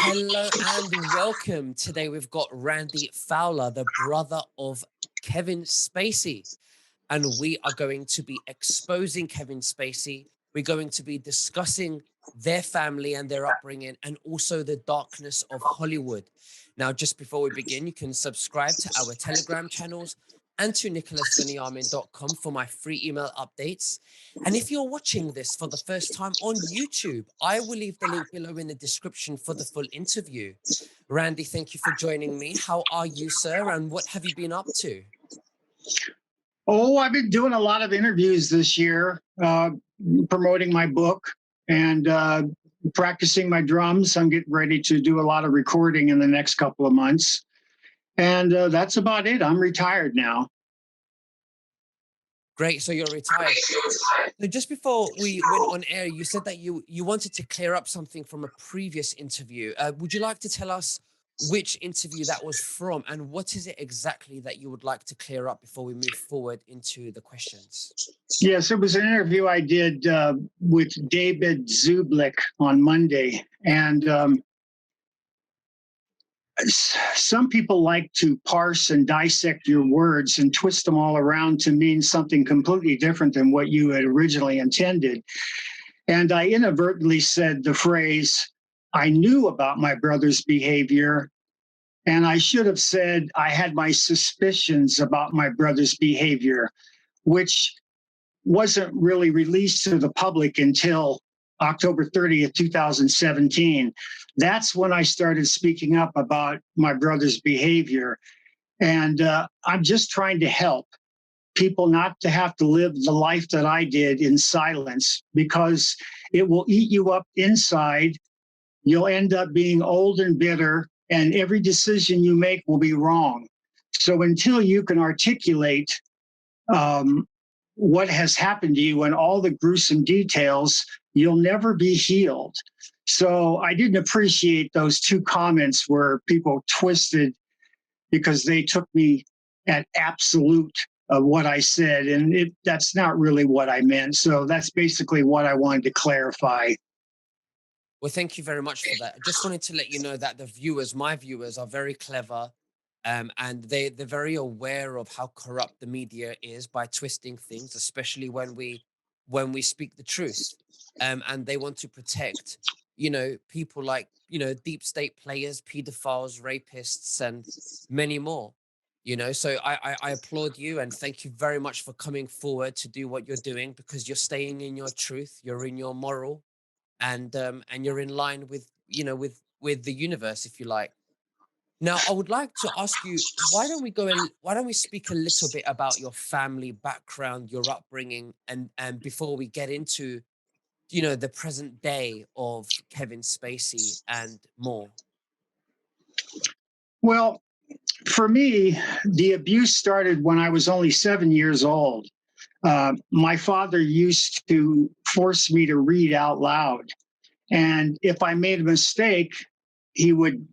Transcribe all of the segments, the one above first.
Hello and welcome. Today we've got Randy Fowler, the brother of Kevin Spacey, and we are going to be exposing Kevin Spacey. We're going to be discussing their family and their upbringing and also the darkness of Hollywood. Now, just before we begin, you can subscribe to our Telegram channels and to nicholasveniamin.com for my free email updates. And if you're watching this for the first time on YouTube, I will leave the link below in the description for the full interview. Randy, thank you for joining me. How are you, sir? And what have you been up to? Oh, I've been doing a lot of interviews this year, promoting my book and practicing my drums. I'm getting ready to do a lot of recording in the next couple of months. And that's about it. I'm retired now. Great. So you're retired. So just before we went on air, you said that you wanted to clear up something from a previous interview. Would you like to tell us which interview that was from and what is it exactly that you would like to clear up before we move forward into the questions? Yes, it was an interview I did with David Zublik on Monday. And some people like to parse and dissect your words and twist them all around to mean something completely different than what you had originally intended. And I inadvertently said the phrase, I knew about my brother's behavior. And I should have said I had my suspicions about my brother's behavior, which wasn't really released to the public until October 30th, 2017. That's when I started speaking up about my brother's behavior. And I'm just trying to help people not to have to live the life that I did in silence, because it will eat you up inside. You'll end up being old and bitter, and every decision you make will be wrong. So until you can articulate what has happened to you and all the gruesome details, you'll never be healed. So I didn't appreciate those two comments where people twisted because they took me at absolute of what I said, and that's not really what I meant. So that's basically what I wanted to clarify. Well, thank you very much for that. I just wanted to let you know that my viewers are very clever, and they're very aware of how corrupt the media is by twisting things, especially when we speak the truth. And they want to protect, people like, deep state players, pedophiles, rapists, and many more. So I applaud you and thank you very much for coming forward to do what you're doing, because you're staying in your truth, you're in your moral, and you're in line with with the universe, if you like. Now, I would like to ask you, why don't we speak a little bit about your family background, your upbringing, and before we get into the present day of Kevin Spacey and more. Well, for me, the abuse started when I was only 7 years old. My father used to force me to read out loud. And if I made a mistake, he would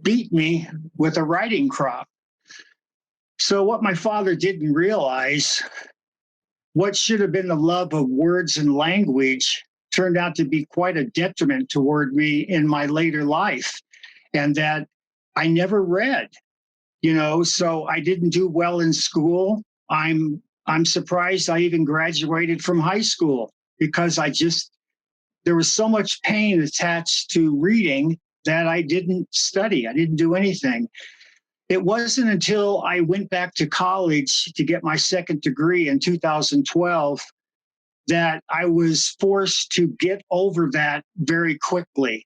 beat me with a riding crop. So, what my father didn't realize, what should have been the love of words and language turned out to be quite a detriment toward me in my later life. And that I never read, so I didn't do well in school. I'm surprised I even graduated from high school, because there was so much pain attached to reading that I didn't study. I didn't do anything. It wasn't until I went back to college to get my second degree in 2012 that I was forced to get over that very quickly.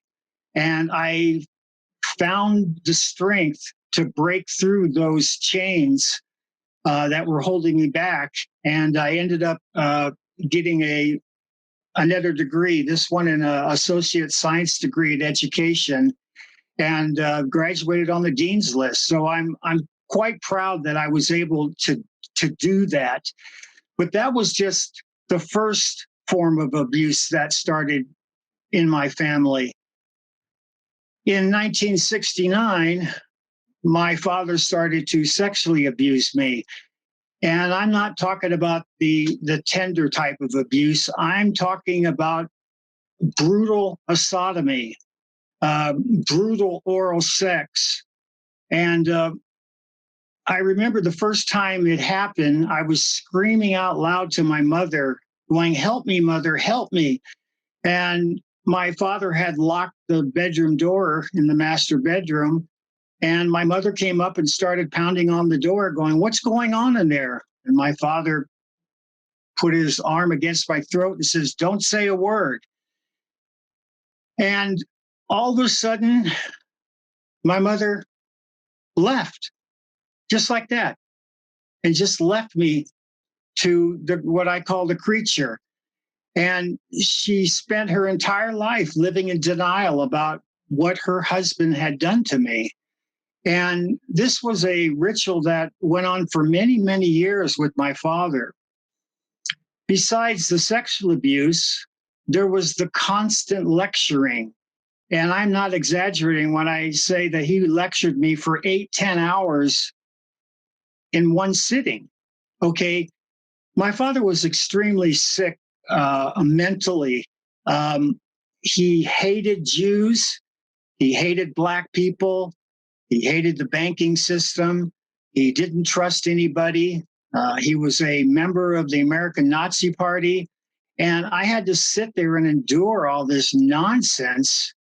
And I found the strength to break through those chains that were holding me back. And I ended up getting another degree, this one an associate science degree in education, and graduated on the dean's list. So I'm quite proud that I was able to do that. But that was just the first form of abuse that started in my family. In 1969, my father started to sexually abuse me. And I'm not talking about the tender type of abuse. I'm talking about brutal sodomy. brutal oral sex. And I remember the first time it happened, I was screaming out loud to my mother, going, "Help me, mother, help me." And my father had locked the bedroom door in the master bedroom. And my mother came up and started pounding on the door, going, "What's going on in there?" And my father put his arm against my throat and says, "Don't say a word." And all of a sudden, my mother left just like that and just left me to what I call the creature. And she spent her entire life living in denial about what her husband had done to me. And this was a ritual that went on for many, many years with my father. Besides the sexual abuse, there was the constant lecturing. And I'm not exaggerating when I say that he lectured me for 8, 10 hours in one sitting. Okay. My father was extremely sick mentally. He hated Jews. He hated Black people. He hated the banking system. He didn't trust anybody. He was a member of the American Nazi Party. And I had to sit there and endure all this nonsense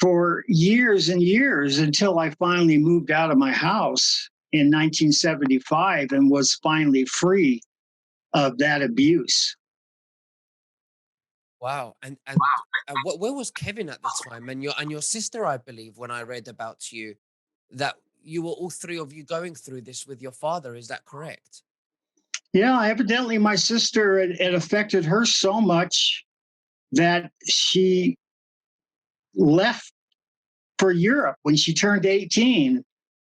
for years and years until I finally moved out of my house in 1975 and was finally free of that abuse. Wow. Where was Kevin at the time? And your sister, I believe, when I read about you, that you were all three of you going through this with your father. Is that correct? Yeah, evidently my sister, it affected her so much that she left for Europe when she turned 18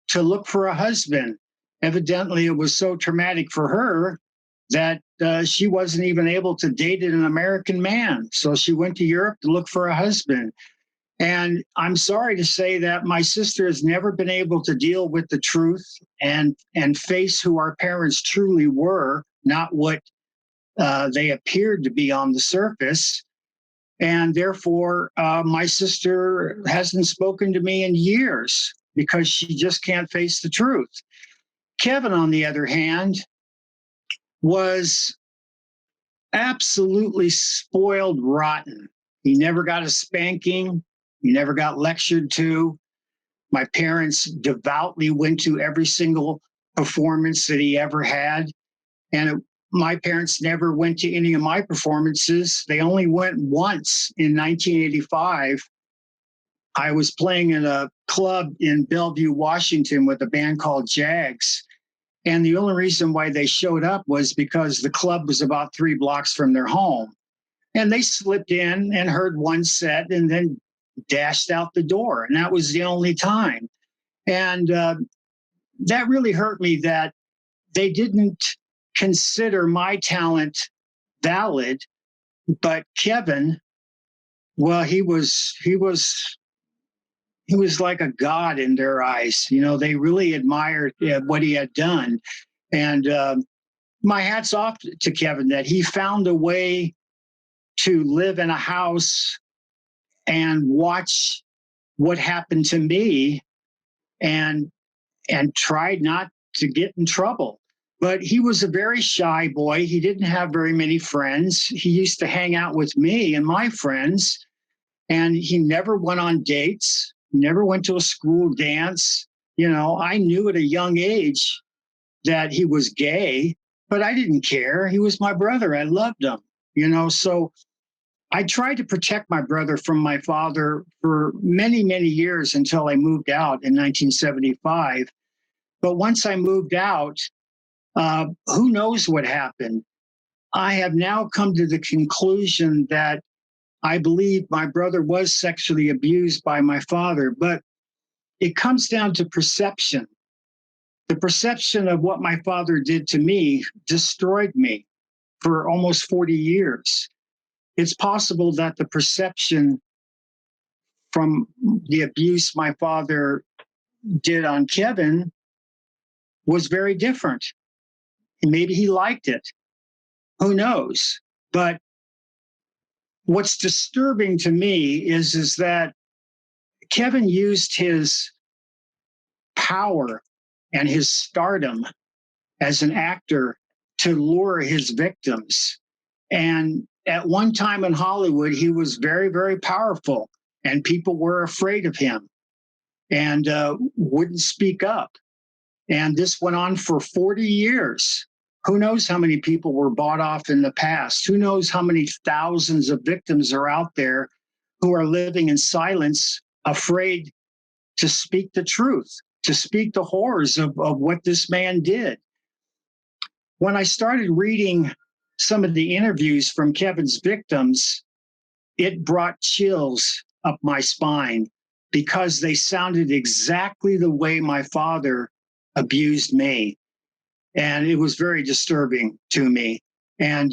to look for a husband. Evidently, it was so traumatic for her that she wasn't even able to date an American man. So she went to Europe to look for a husband. And I'm sorry to say that my sister has never been able to deal with the truth and face who our parents truly were, not what they appeared to be on the surface. And therefore, my sister hasn't spoken to me in years because she just can't face the truth. Kevin, on the other hand, was absolutely spoiled rotten. He never got a spanking. He never got lectured to. My parents devoutly went to every single performance that he ever had. And my parents never went to any of my performances. They only went once in 1985. I was playing in a club in Bellevue, Washington with a band called Jags. And the only reason why they showed up was because the club was about 3 blocks from their home. And they slipped in and heard one set and then dashed out the door. And that was the only time. And that really hurt me that they didn't consider my talent valid. But Kevin, well, he was like a god in their eyes. You know, they really admired what he had done. And my hat's off to Kevin that he found a way to live in a house and watch what happened to me and tried not to get in trouble. But he was a very shy boy. He didn't have very many friends. He used to hang out with me and my friends, and he never went on dates, never went to a school dance. You know, I knew at a young age that he was gay, but I didn't care. He was my brother. I loved him, you know. So I tried to protect my brother from my father for many, many years until I moved out in 1975. But once I moved out, who knows what happened? I have now come to the conclusion that I believe my brother was sexually abused by my father, but it comes down to perception. The perception of what my father did to me destroyed me for almost 40 years. It's possible that the perception from the abuse my father did on Kevin was very different. Maybe he liked it. Who knows? But what's disturbing to me is that Kevin used his power and his stardom as an actor to lure his victims. And at one time in Hollywood, he was very, very powerful, and people were afraid of him and wouldn't speak up. And this went on for 40 years. Who knows how many people were bought off in the past? Who knows how many thousands of victims are out there who are living in silence, afraid to speak the truth, to speak the horrors of what this man did. When I started reading some of the interviews from Kevin's victims, it brought chills up my spine because they sounded exactly the way my father abused me. And it was very disturbing to me. And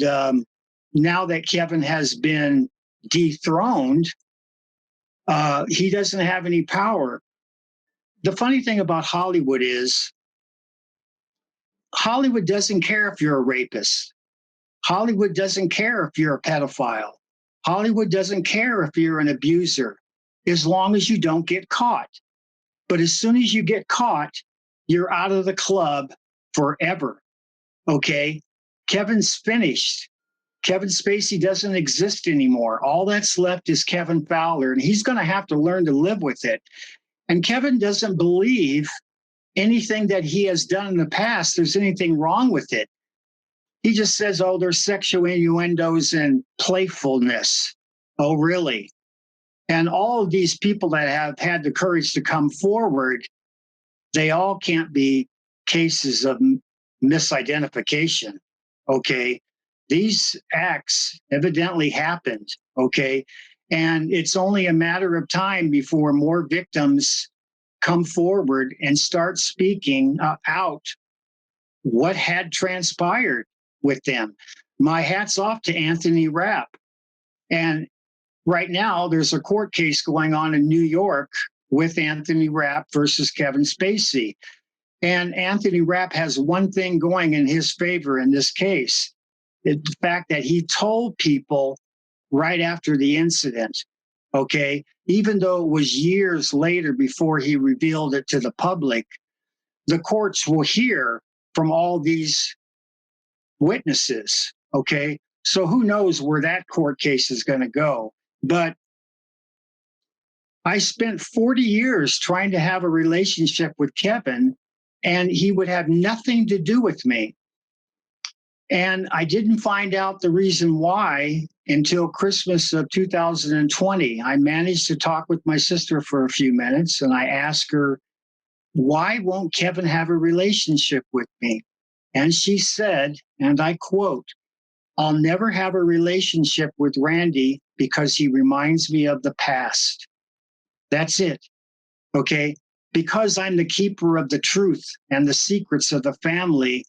now that Kevin has been dethroned, he doesn't have any power. The funny thing about Hollywood is Hollywood doesn't care if you're a rapist. Hollywood doesn't care if you're a pedophile. Hollywood doesn't care if you're an abuser, as long as you don't get caught. But as soon as you get caught, you're out of the club forever. Okay? Kevin's finished. Kevin Spacey doesn't exist anymore. All that's left is Kevin Fowler, and he's going to have to learn to live with it. And Kevin doesn't believe anything that he has done in the past, there's anything wrong with it. He just says, oh, there's sexual innuendos and playfulness. Oh, really? And all of these people that have had the courage to come forward, they all can't be cases of misidentification. Okay. These acts evidently happened. Okay. And it's only a matter of time before more victims come forward and start speaking out what had transpired with them. My hat's off to Anthony Rapp. And right now, there's a court case going on in New York with Anthony Rapp versus Kevin Spacey. And Anthony Rapp has one thing going in his favor in this case. The fact that he told people right after the incident, okay, even though it was years later before he revealed it to the public, the courts will hear from all these witnesses, okay? So who knows where that court case is going to go. But I spent 40 years trying to have a relationship with Kevin, and he would have nothing to do with me. And I didn't find out the reason why until Christmas of 2020. I managed to talk with my sister for a few minutes, and I asked her, why won't Kevin have a relationship with me? And she said, and I quote, I'll never have a relationship with Randy because he reminds me of the past. That's it. Okay. Because I'm the keeper of the truth and the secrets of the family,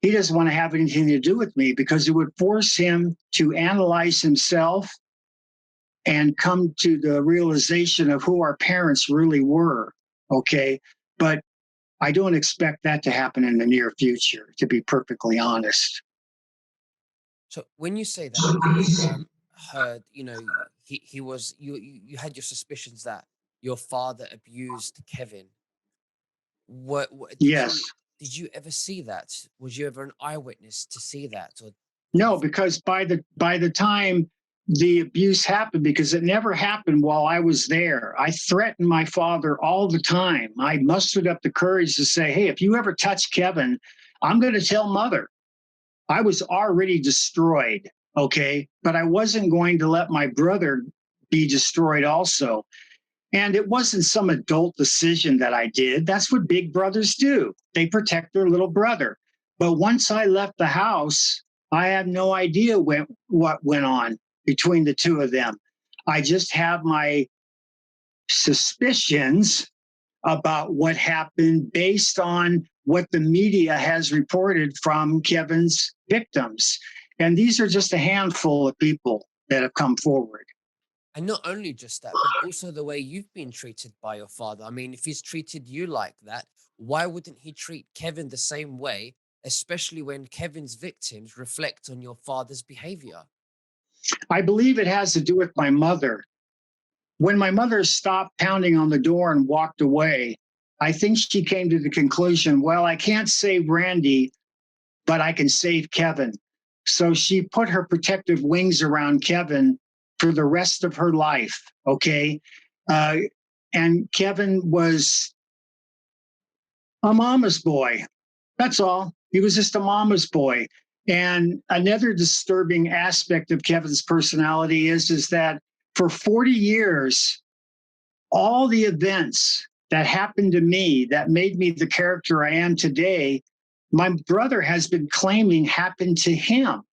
he doesn't want to have anything to do with me because it would force him to analyze himself and come to the realization of who our parents really were. Okay. But I don't expect that to happen in the near future, to be perfectly honest. So when you say that you heard, he was you had your suspicions that your father abused Kevin. What Yes. did you ever see that? Was you ever an eyewitness to see that, or did you? No, because by the time the abuse happened, because it never happened while I was there, I threatened my father all the time. I mustered up the courage to say, hey, if you ever touch Kevin, I'm going to tell mother. I was already destroyed, okay? But I wasn't going to let my brother be destroyed also. And it wasn't some adult decision that I did. That's what big brothers do. They protect their little brother. But once I left the house, I have no idea what went on between the two of them. I just have my suspicions about what happened based on what the media has reported from Kevin's victims. And these are just a handful of people that have come forward. And not only just that, but also the way you've been treated by your father. I mean, if he's treated you like that, why wouldn't he treat Kevin the same way, especially when Kevin's victims reflect on your father's behavior? I believe it has to do with my mother. when my mother stopped pounding on the door and walked away, I think she came to the conclusion, well, I can't save Randy, but I can save Kevin. So she put her protective wings around Kevin for the rest of her life. Okay. Uh, and Kevin was a mama's boy. That's all. He was just a mama's boy. And another disturbing aspect of Kevin's personality is that for 40 years, all the events that happened to me that made me the character I am today, my brother has been claiming happened to him,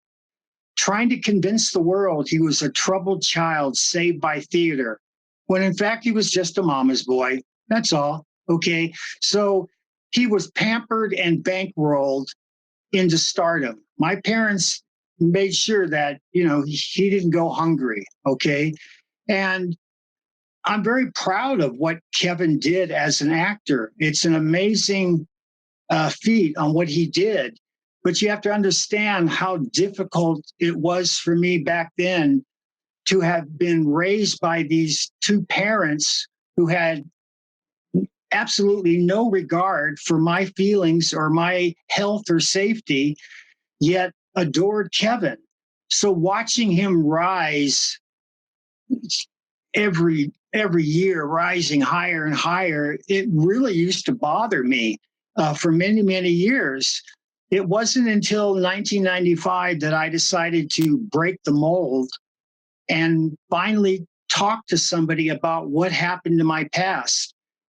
trying to convince the world he was a troubled child saved by theater, when in fact he was just a mama's boy. That's all. Okay. So he was pampered and bankrolled into stardom. My parents made sure that, he didn't go hungry. Okay. And I'm very proud of what Kevin did as an actor. It's an amazing feat on what he did. But you have to understand how difficult it was for me back then to have been raised by these two parents who had absolutely no regard for my feelings or my health or safety, yet adored Kevin. So watching him rise every year, rising higher and higher, it really used to bother me for many years. It wasn't until 1995 that I decided to break the mold and finally talk to somebody about what happened to my past.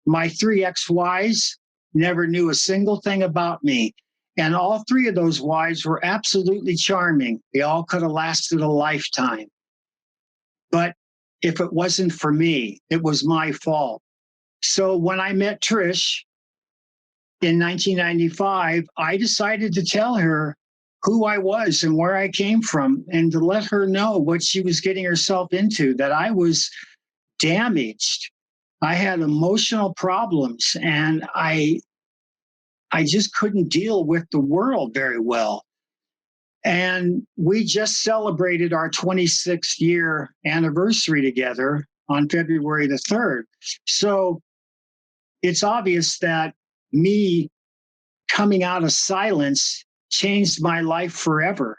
My three ex-wives never knew a single thing about me. And all three of those wives were absolutely charming. They all could have lasted a lifetime. But if it wasn't for me, it was my fault. So when I met Trish in 1995, I decided to tell her who I was and where I came from and to let her know what she was getting herself into, that I was damaged. I had emotional problems and I just couldn't deal with the world very well. And we just celebrated our 26th year anniversary together on February the 3rd. So it's obvious that me coming out of silence changed my life forever.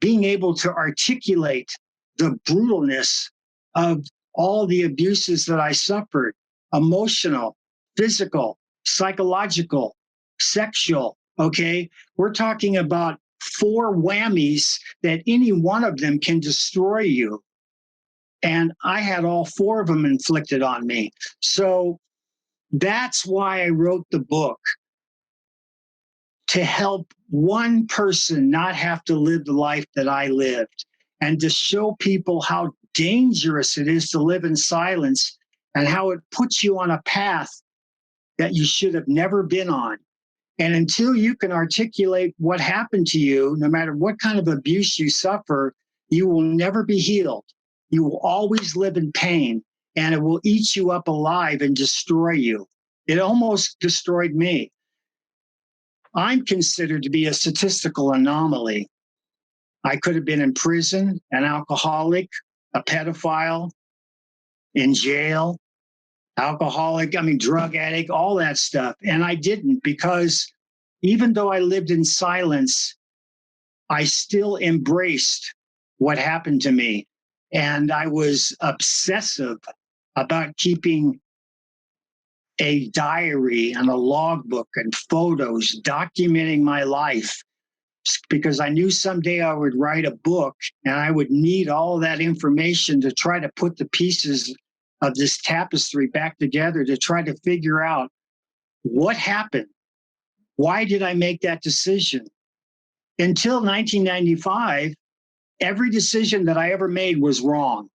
Being able to articulate the brutalness of all the abuses that I suffered, emotional, physical, psychological, sexual. Okay. We're talking about four whammies that any one of them can destroy you. And I had all four of them inflicted on me. So that's why I wrote the book, to help one person not have to live the life that I lived, and to show people how dangerous it is to live in silence and how it puts you on a path that you should have never been on. And until you can articulate what happened to you, no matter what kind of abuse you suffer, you will never be healed. You will always live in pain, and it will eat you up alive and destroy you. It almost destroyed me. I'm considered to be a statistical anomaly. I could have been in prison, an alcoholic, a pedophile, in jail, drug addict, all that stuff. And I didn't, because even though I lived in silence, I still embraced what happened to me. And I was obsessive about keeping a diary and a logbook and photos documenting my life, because I knew someday I would write a book and I would need all that information to try to put the pieces of this tapestry back together, to try to figure out what happened. Why did I make that decision? Until 1995, every decision that I ever made was wrong,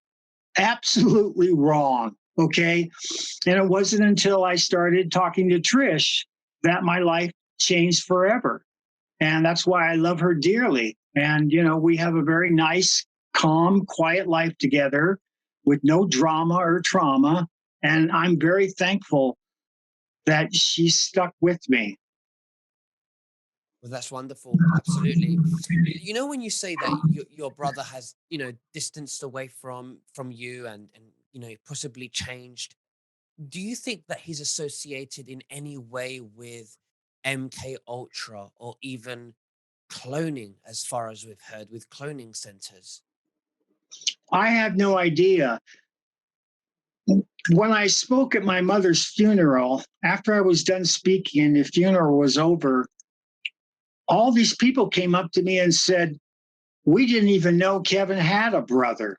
absolutely wrong. Okay. And it wasn't until I started talking to Trish that my life changed forever. And that's why I love her dearly. And, we have a very nice, calm, quiet life together with no drama or trauma. And I'm very thankful that she stuck with me. Well, that's wonderful. Absolutely. When you say that your brother has, distanced away from you and possibly changed. Do you think that he's associated in any way with MK Ultra or even cloning, as far as we've heard, with cloning centers? I have no idea. When I spoke at my mother's funeral, after I was done speaking and the funeral was over, all these people came up to me and said, "We didn't even know Kevin had a brother."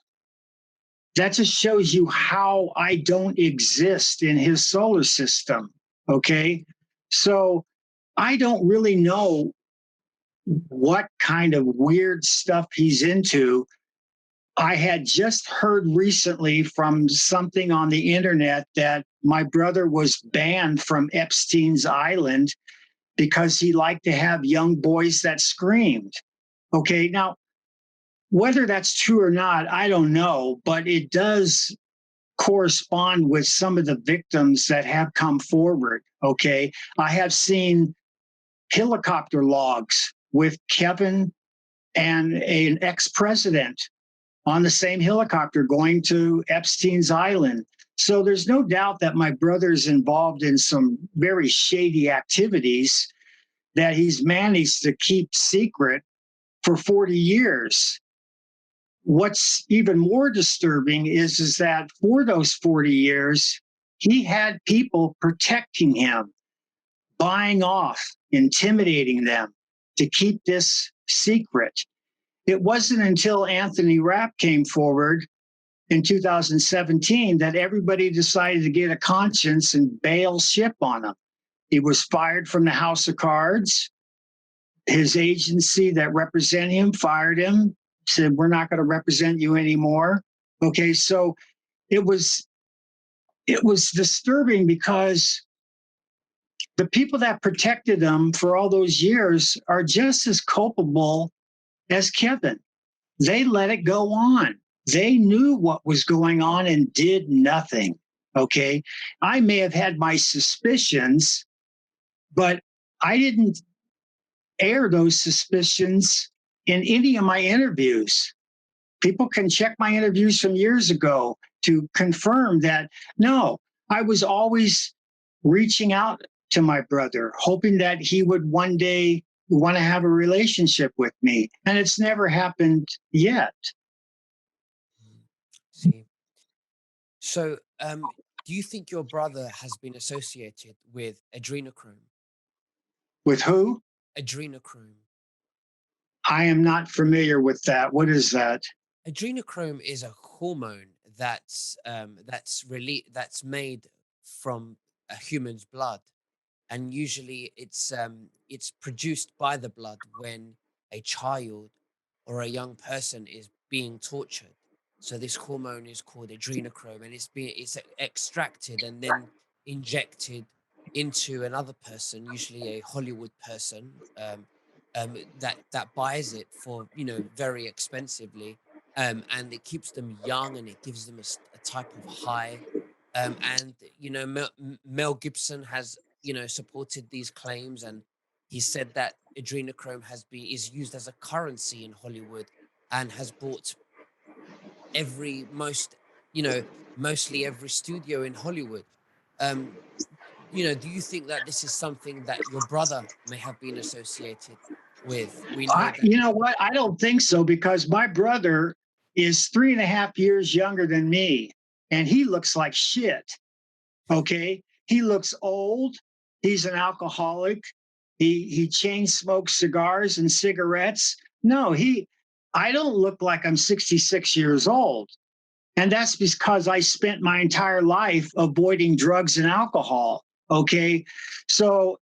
That just shows you how I don't exist in his solar system. Okay. So I don't really know what kind of weird stuff he's into. I had just heard recently from something on the internet that my brother was banned from Epstein's Island because he liked to have young boys that screamed. Okay. Now, whether that's true or not, I don't know, but it does correspond with some of the victims that have come forward. Okay. I have seen helicopter logs with Kevin and an ex president on the same helicopter going to Epstein's Island. So there's no doubt that my brother's involved in some very shady activities that he's managed to keep secret for 40 years. What's even more disturbing is that for those 40 years, he had people protecting him, buying off, intimidating them to keep this secret. It wasn't until Anthony Rapp came forward in 2017 that everybody decided to get a conscience and bail ship on him. He was fired from the House of Cards. His agency that represented him fired him, said, "We're not going to represent you anymore." Okay, so it was it was disturbing because the people that protected him for all those years are just as culpable as Kevin. They let it go on. They knew what was going on and did nothing. Okay. I may have had my suspicions, but I didn't air those suspicions in any of my interviews. People can check my interviews from years ago to confirm that no, I was always reaching out to my brother, hoping that he would one day want to have a relationship with me. And it's never happened yet. Mm. See, so do you think your brother has been associated with adrenochrome? With who? Adrenochrome. I am not familiar with that. What is that? Adrenochrome is a hormone that's made from a human's blood, and usually it's produced by the blood when a child or a young person is being tortured. So this hormone is called adrenochrome, and extracted and then injected into another person, usually a Hollywood person, that buys it for very expensively, and it keeps them young and it gives them a type of high. And Mel Gibson has supported these claims, and he said that adrenochrome is used as a currency in Hollywood and has bought every most you know mostly every studio in Hollywood. Um, do you think that this is something that your brother may have been associated with? We know that. You know what? I don't think so because my brother is 3.5 years younger than me and he looks like shit. Okay. He looks old. He's an alcoholic. He chain smokes cigars and cigarettes. No, I don't look like I'm 66 years old. And that's because I spent my entire life avoiding drugs and alcohol. Okay. So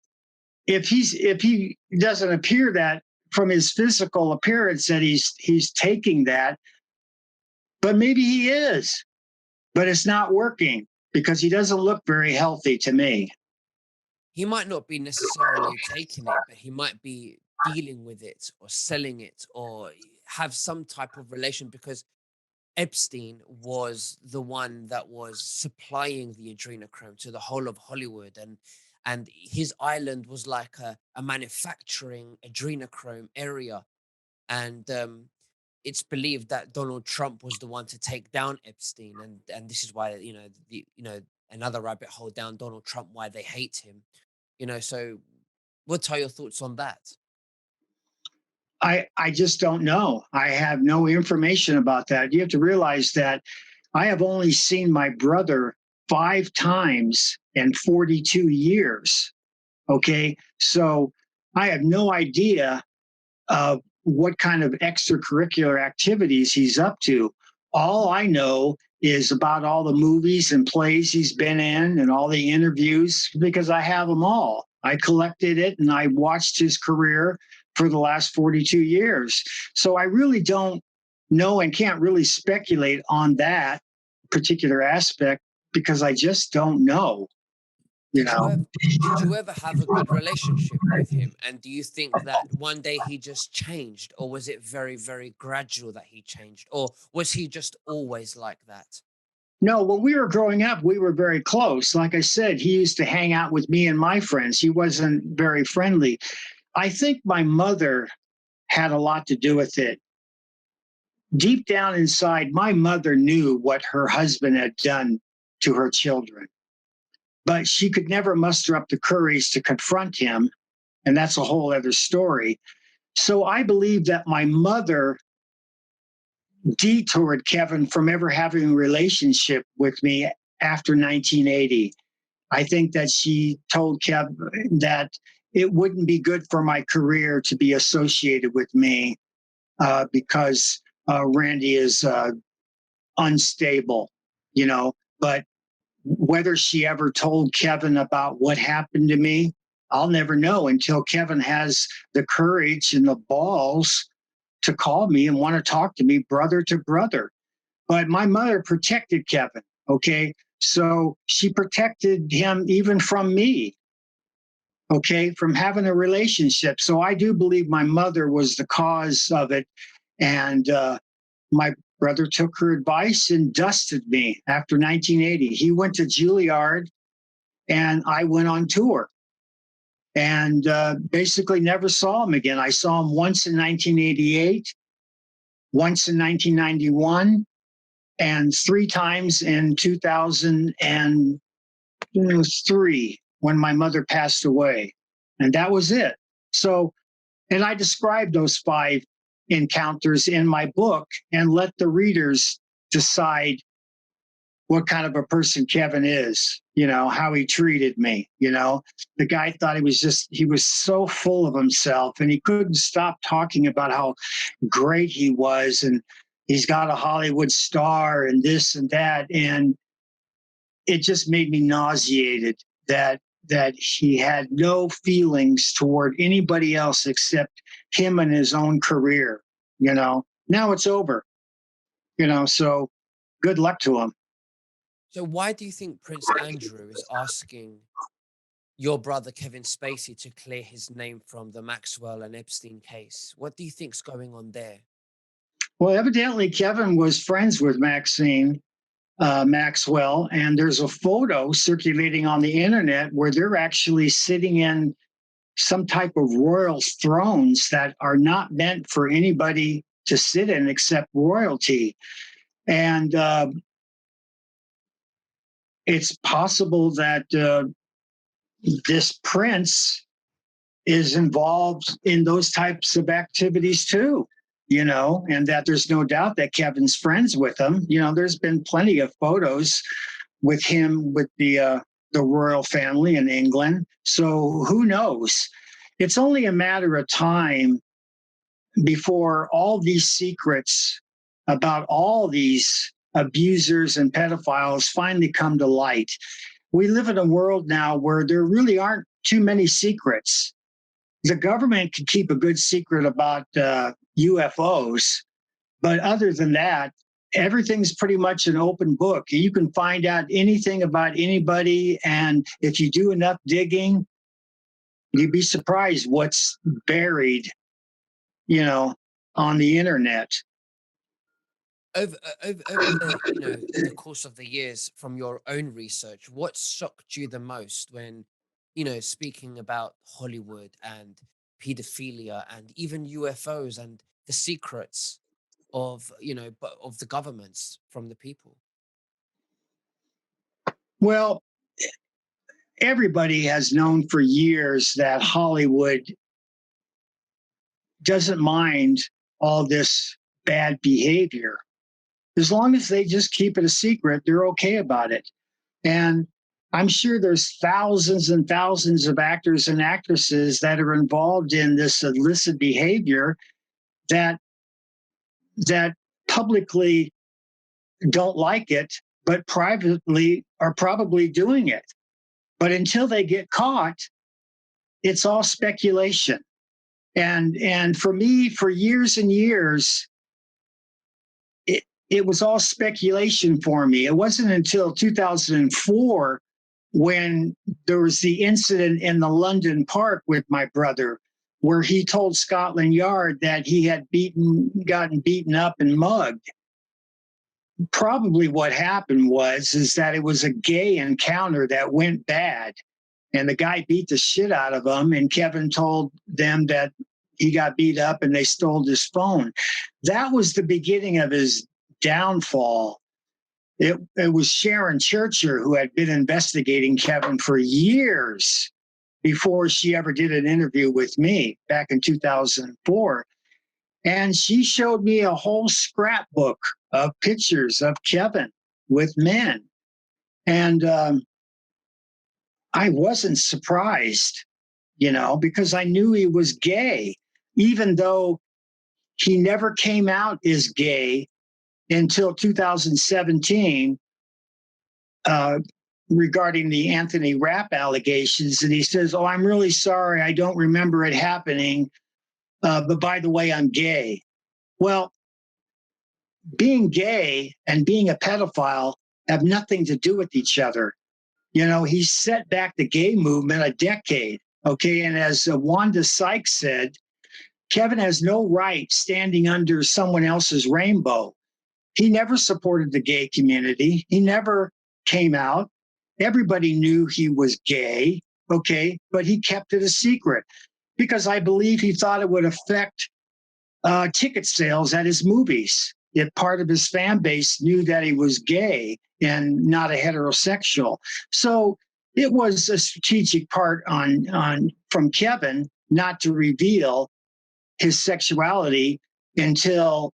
if he doesn't appear that from his physical appearance that he's taking that, but maybe he is, but it's not working because he doesn't look very healthy to me. He might not be necessarily taking it, but he might be dealing with it or selling it or have some type of relation, because Epstein was the one that was supplying the adrenochrome to the whole of Hollywood, and his island was like a manufacturing adrenochrome area. And it's believed that Donald Trump was the one to take down Epstein, and this is why, another rabbit hole down Donald Trump, why they hate him. So what are your thoughts on that? I just don't know. I have no information about that. You have to realize that I have only seen my brother 5 times in 42 years. Okay. So I have no idea what kind of extracurricular activities he's up to. All I know is about all the movies and plays he's been in and all the interviews because I have them all. I collected it and I watched his career for the last 42 years. So I really don't know and can't really speculate on that particular aspect because I just don't know, you Did you know. ever did you ever have a good relationship with him? And do you think that one day he just changed, or was it very, very gradual that he changed, or was he just always like that? No, when we were growing up, we were very close. Like I said, he used to hang out with me and my friends. He wasn't very friendly. I think my mother had a lot to do with it. Deep down inside, my mother knew what her husband had done to her children, but she could never muster up the courage to confront him. And that's a whole other story. So I believe that my mother detoured Kevin from ever having a relationship with me after 1980. I think that she told Kev that it wouldn't be good for my career to be associated with me because Randy is unstable, you know. But whether she ever told Kevin about what happened to me, I'll never know until Kevin has the courage and the balls to call me and want to talk to me brother to brother. But my mother protected Kevin. Okay. So she protected him even from me. Okay. From having a relationship. So I do believe my mother was the cause of it. And my brother took her advice and dusted me after 1980. He went to Juilliard and I went on tour and basically never saw him again. I saw him once in 1988, once in 1991, and 3 times in 2003 when my mother passed away. And that was it. So, and I described those 5 encounters in my book and let the readers decide what kind of a person Kevin is, how he treated me. The guy thought he was so full of himself and he couldn't stop talking about how great he was. And he's got a Hollywood star and this and that. And it just made me nauseated that he had no feelings toward anybody else except him and his own career. Now it's over, so good luck to him. So why do you think Prince Andrew is asking your brother Kevin Spacey to clear his name from the Maxwell and Epstein case? What do you think's going on there? Well, evidently Kevin was friends with Maxwell, and there's a photo circulating on the internet where they're actually sitting in some type of royal thrones that are not meant for anybody to sit in except royalty. And it's possible that this prince is involved in those types of activities too, and that there's no doubt that Kevin's friends with him. There's been plenty of photos with him with the royal family in England. So who knows? It's only a matter of time before all these secrets about all these abusers and pedophiles finally come to light. We live in a world now where there really aren't too many secrets. The government can keep a good secret about UFOs, but other than that, everything's pretty much an open book. You can find out anything about anybody, and if you do enough digging, you'd be surprised what's buried, you know, on the internet. Over the the course of the years, from your own research, what shocked you the most when speaking about Hollywood and pedophilia and even UFOs and the secrets? of, of the governments from the people? Well, everybody has known for years that Hollywood doesn't mind all this bad behavior. As long as they just keep it a secret, they're okay about it. And I'm sure there's thousands and thousands of actors and actresses that are involved in this illicit behavior that that publicly don't like it, but privately are probably doing it. But until they get caught, it's all speculation. And for me, for years and years, it was all speculation for me. It wasn't until 2004 when there was the incident in the London Park with my brother, where he told Scotland Yard that he had gotten beaten up and mugged. Probably what happened is that it was a gay encounter that went bad, and the guy beat the shit out of him, and Kevin told them that he got beat up and they stole his phone. That was the beginning of his downfall. It was Sharon Churcher who had been investigating Kevin for years before she ever did an interview with me back in 2004. And she showed me a whole scrapbook of pictures of Kevin with men. And I wasn't surprised, because I knew he was gay, even though he never came out as gay until 2017 regarding the Anthony Rapp allegations. And he says, "Oh, I'm really sorry. I don't remember it happening. But by the way, I'm gay." Well, being gay and being a pedophile have nothing to do with each other. He set back the gay movement a decade. Okay. And as Wanda Sykes said, Kevin has no right standing under someone else's rainbow. He never supported the gay community. He never came out. Everybody knew he was gay. Okay. But he kept it a secret because I believe he thought it would affect ticket sales at his movies. If part of his fan base knew that he was gay and not a heterosexual. So it was a strategic part on from Kevin not to reveal his sexuality until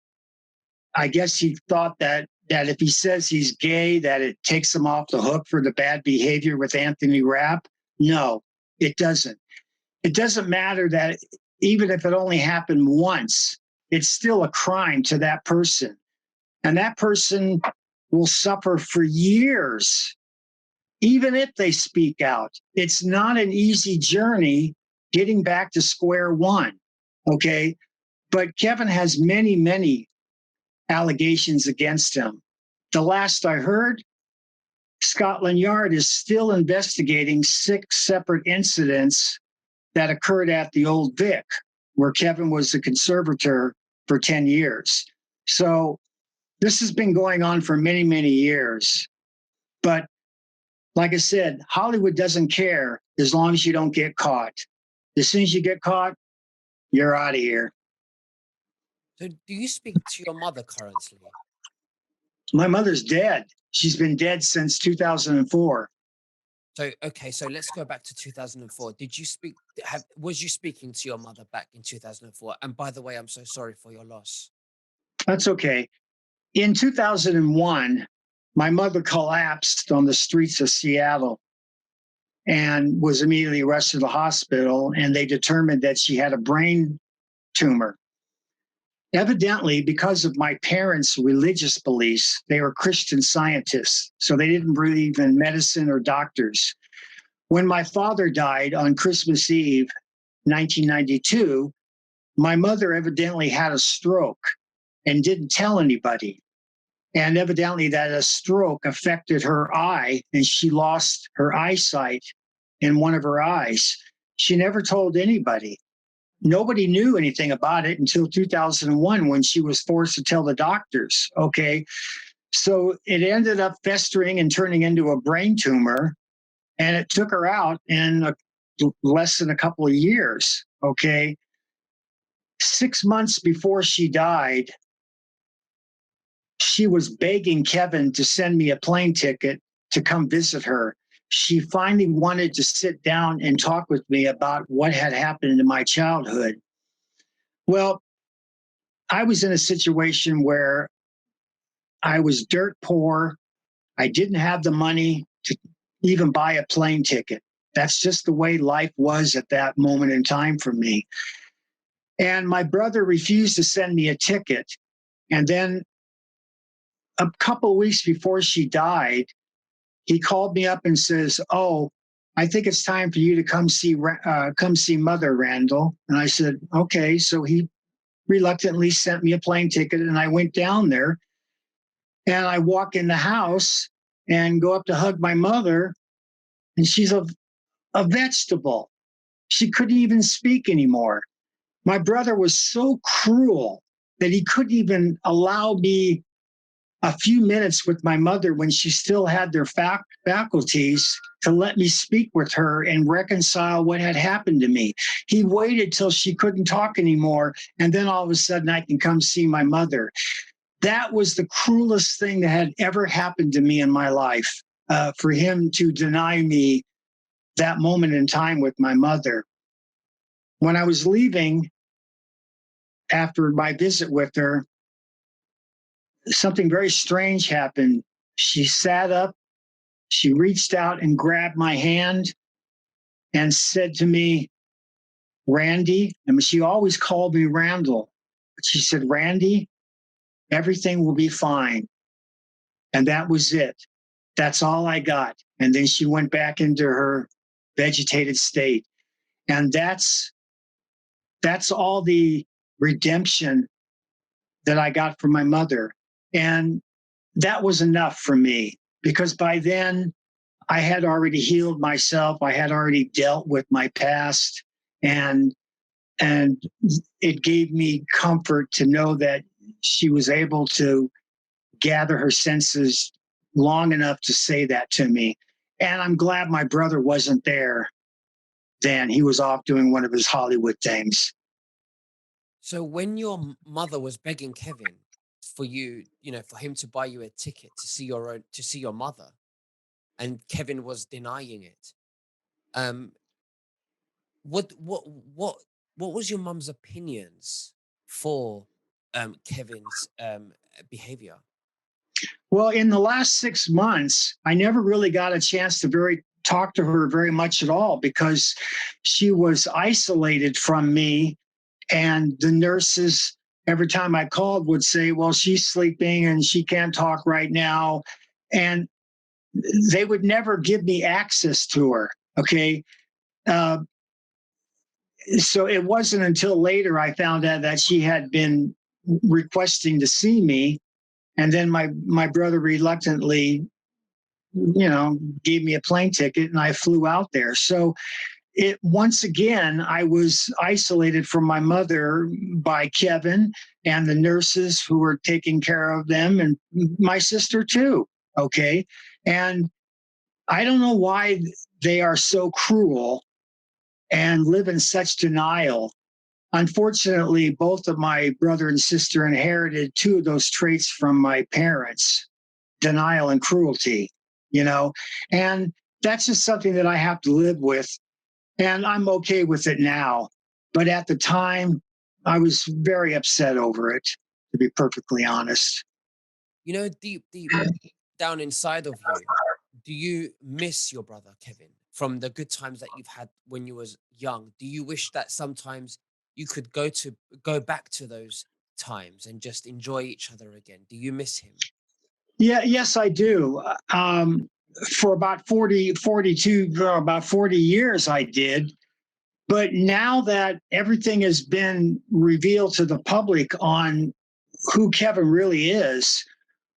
I guess he thought that if he says he's gay, that it takes him off the hook for the bad behavior with Anthony Rapp. No, it doesn't. It doesn't matter that even if it only happened once, it's still a crime to that person. And that person will suffer for years, even if they speak out. It's not an easy journey getting back to square one. Okay. But Kevin has many, many allegations against him. The last I heard, Scotland Yard is still investigating 6 separate incidents that occurred at the Old Vic, where Kevin was the conservator for 10 years. So this has been going on for many, many years. But like I said, Hollywood doesn't care as long as you don't get caught. As soon as you get caught, you're out of here. So do you speak to your mother currently? My mother's dead. She's been dead since 2004. So, okay, so let's go back to 2004. Did you was you speaking to your mother back in 2004? And by the way, I'm so sorry for your loss. That's okay. In 2001, my mother collapsed on the streets of Seattle and was immediately rushed to the hospital, and they determined that she had a brain tumor. Evidently, because of my parents' religious beliefs, they were Christian scientists, so they didn't believe in medicine or doctors. When my father died on Christmas Eve, 1992, my mother evidently had a stroke and didn't tell anybody. And evidently that a stroke affected her eye and she lost her eyesight in one of her eyes. She never told anybody. Nobody knew anything about it until 2001 when she was forced to tell the doctors. Okay. So it ended up festering and turning into a brain tumor, and it took her out in less than a couple of years. Okay. 6 months before she died, she was begging Kevin to send me a plane ticket to come visit her. She finally wanted to sit down and talk with me about what had happened in my childhood. Well, I was in a situation where I was dirt poor. I didn't have the money to even buy a plane ticket. That's just the way life was at that moment in time for me. And my brother refused to send me a ticket. And then a couple of weeks before she died, he called me up and says, "Oh, I think it's time for you to come see Mother, Randall." And I said, "Okay." So he reluctantly sent me a plane ticket, and I went down there. And I walk in the house and go up to hug my mother, and she's a vegetable. She couldn't even speak anymore. My brother was so cruel that he couldn't even allow me a few minutes with my mother when she still had their faculties to let me speak with her and reconcile what had happened to me. He waited till she couldn't talk anymore, and then all of a sudden I can come see my mother. That was the cruelest thing that had ever happened to me in my life, for him to deny me that moment in time with my mother. When I was leaving after my visit with her, something very strange happened. She sat up, she reached out and grabbed my hand and said to me, "Randy," I mean, she always called me Randall, but she said, "Randy, everything will be fine." And that was it. That's all I got. And then she went back into her vegetated state. And that's all the redemption that I got from my mother. And that was enough for me, because by then I had already healed myself. I had already dealt with my past, and and it gave me comfort to know that she was able to gather her senses long enough to say that to me. And I'm glad my brother wasn't there then. He was off doing one of his Hollywood things. So when your mother was begging Kevin for you, for him to buy you a ticket to see your mother, and Kevin was denying it, um, what what what what was your mum's opinions for Kevin's behavior? Well, in the last 6 months, I never really got a chance to talk to her very much at all, because she was isolated from me. And the nurses, every time I called, would say, "Well, she's sleeping and she can't talk right now." And they would never give me access to her. Okay. Uh, so it wasn't until later I found out that she had been requesting to see me. And then my brother reluctantly, gave me a plane ticket and I flew out there. So it once again, I was isolated from my mother by Kevin and the nurses who were taking care of them, and my sister too. Okay. And I don't know why they are so cruel and live in such denial. Unfortunately, both of my brother and sister inherited two of those traits from my parents: denial and cruelty, you know, and that's just something that I have to live with. And I'm okay with it now. But at the time, I was very upset over it, to be perfectly honest. Deep down inside of you, do you miss your brother Kevin from the good times that you've had when you was young? Do you wish that sometimes you could go back to those times and just enjoy each other again? Do you miss him? Yeah, yes, I do. For about 40 years, I did. But now that everything has been revealed to the public on who Kevin really is,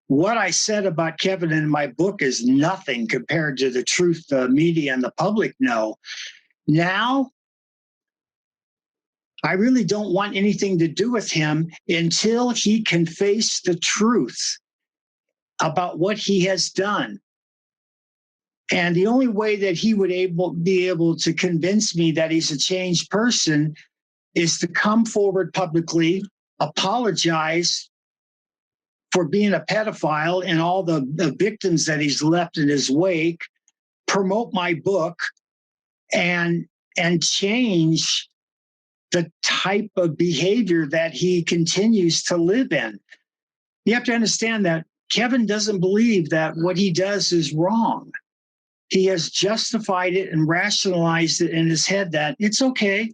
what I said about Kevin in my book is nothing compared to the truth the media and the public know. Now, I really don't want anything to do with him until he can face the truth about what he has done. And the only way that he would be able to convince me that he's a changed person is to come forward publicly, apologize for being a pedophile and all the victims that he's left in his wake, promote my book and change the type of behavior that he continues to live in. You have to understand that Kevin doesn't believe that what he does is wrong. He has justified it and rationalized it in his head that it's okay.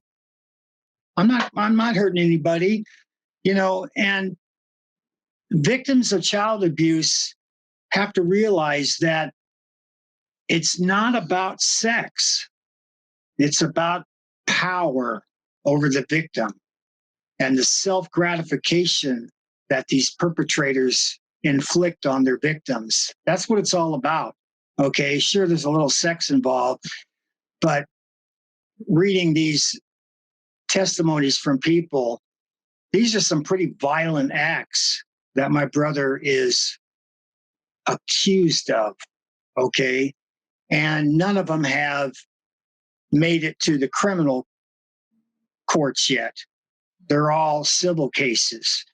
I'm not hurting anybody, and victims of child abuse have to realize that it's not about sex. It's about power over the victim and the self-gratification that these perpetrators inflict on their victims. That's what it's all about. Okay, sure, there's a little sex involved, but reading these testimonies from people, these are some pretty violent acts that my brother is accused of, okay? And none of them have made it to the criminal courts yet. They're all civil cases.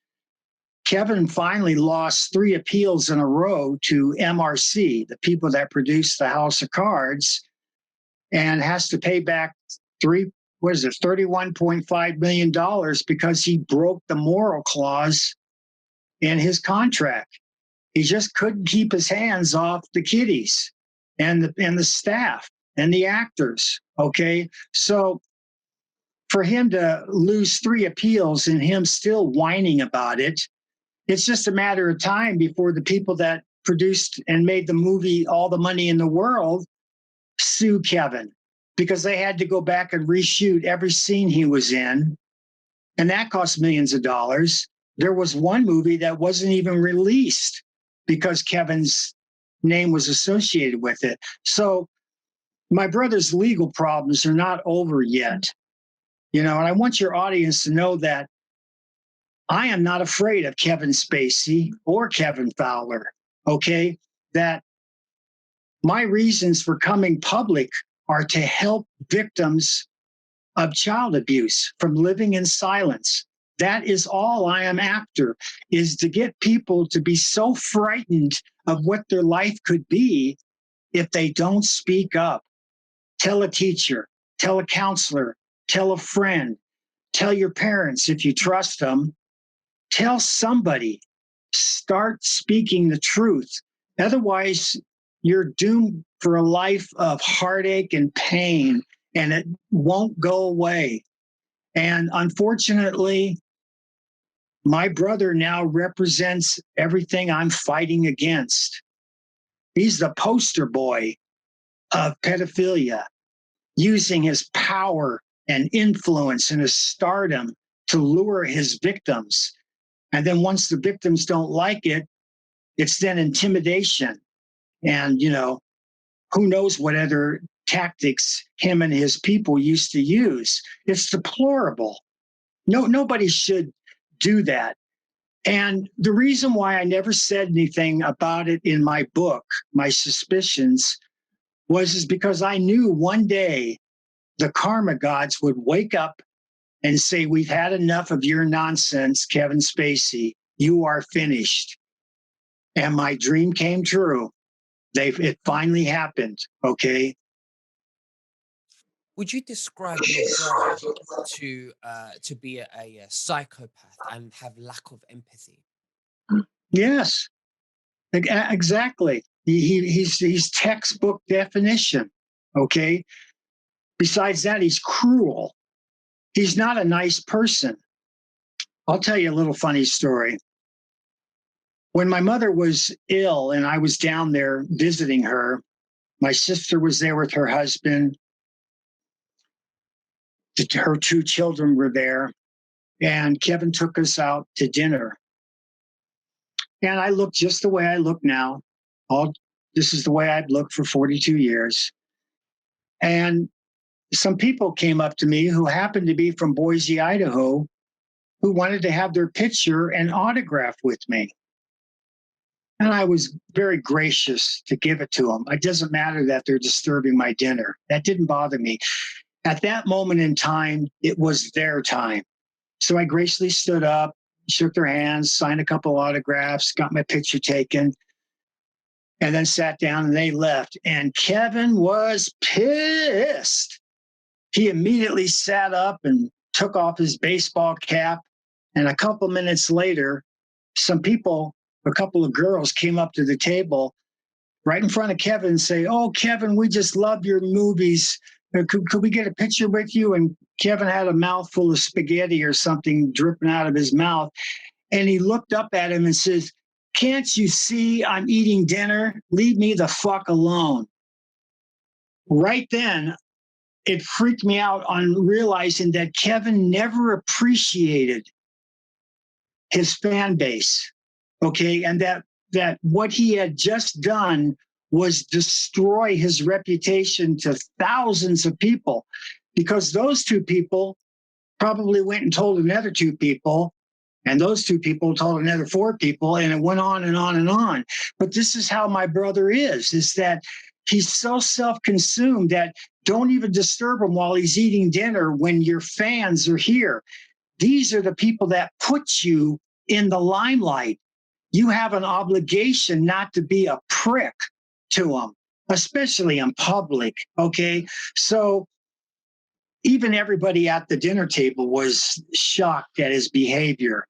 Kevin finally lost 3 appeals in a row to MRC, the people that produced the House of Cards, and has to pay back $31.5 million because he broke the moral clause in his contract. He just couldn't keep his hands off the kiddies and the staff and the actors. Okay. So for him to lose 3 appeals and him still whining about it, it's just a matter of time before the people that produced and made the movie All the Money in the World sue Kevin, because they had to go back and reshoot every scene he was in. And that cost millions of dollars. There was one movie that wasn't even released because Kevin's name was associated with it. So my brother's legal problems are not over yet. And I want your audience to know that I am not afraid of Kevin Spacey or Kevin Fowler, okay? That my reasons for coming public are to help victims of child abuse from living in silence. That is all I am after, is to get people to be so frightened of what their life could be if they don't speak up. Tell a teacher, tell a counselor, tell a friend, tell your parents if you trust them. Tell somebody. Start speaking the truth. Otherwise, you're doomed for a life of heartache and pain, and it won't go away. And unfortunately, my brother now represents everything I'm fighting against. He's the poster boy of pedophilia, using his power and influence and his stardom to lure his victims. And then once the victims don't like it, it's then intimidation. And, who knows what other tactics him and his people used to use. It's deplorable. Nobody should do that. And the reason why I never said anything about it in my book, my suspicions, is because I knew one day the karma gods would wake up and say, we've had enough of your nonsense, Kevin Spacey. You are finished. And my dream came true. It finally happened, okay? Would you describe your brother to be a psychopath and have lack of empathy? Yes, exactly. He's textbook definition, okay? Besides that, he's cruel. He's not a nice person. I'll tell you a little funny story. When my mother was ill and I was down there visiting her, my sister was there with her husband. Her 2 children were there, and Kevin took us out to dinner. And I looked just the way I look now. This is the way I've looked for 42 years. And some people came up to me who happened to be from Boise, Idaho, who wanted to have their picture and autograph with me. And I was very gracious to give it to them. It doesn't matter that they're disturbing my dinner. That didn't bother me. At that moment in time, it was their time. So I graciously stood up, shook their hands, signed a couple autographs, got my picture taken, and then sat down and they left. And Kevin was pissed. He immediately sat up and took off his baseball cap. And a couple minutes later, some people, a couple of girls came up to the table right in front of Kevin and say, "Oh, Kevin, we just love your movies. Could we get a picture with you?" And Kevin had a mouthful of spaghetti or something dripping out of his mouth. And he looked up at him and says, "Can't you see I'm eating dinner? Leave me the fuck alone." Right then, it freaked me out on realizing that Kevin never appreciated his fan base. Okay. And that what he had just done was destroy his reputation to thousands of people, because those two people probably went and told another two people, and those two people told another four people, and it went on and on and on. But this is how my brother is that he's so self-consumed that don't even disturb him while he's eating dinner when your fans are here. These are the people that put you in the limelight. You have an obligation not to be a prick to them, especially in public, okay? So even everybody at the dinner table was shocked at his behavior.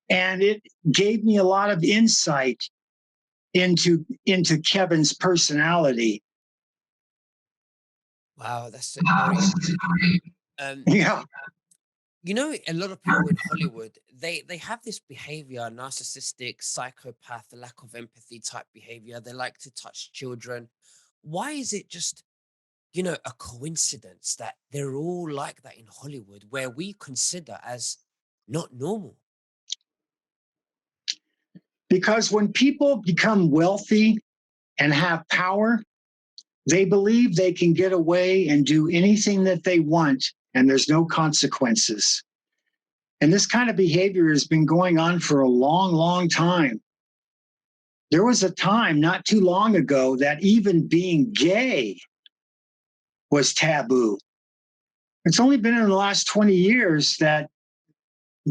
And it gave me a lot of insight into Kevin's personality. Wow, that's very interesting. Um, Yeah. you know, a lot of people in Hollywood, they have this behavior, narcissistic, psychopath, lack of empathy type behavior. They like to touch children. Why is it just, a coincidence that they're all like that in Hollywood, where we consider as not normal? Because when people become wealthy and have power, they believe they can get away and do anything that they want, and there's no consequences. And this kind of behavior has been going on for a long, long time. There was a time not too long ago that even being gay was taboo. It's only been in the last 20 years that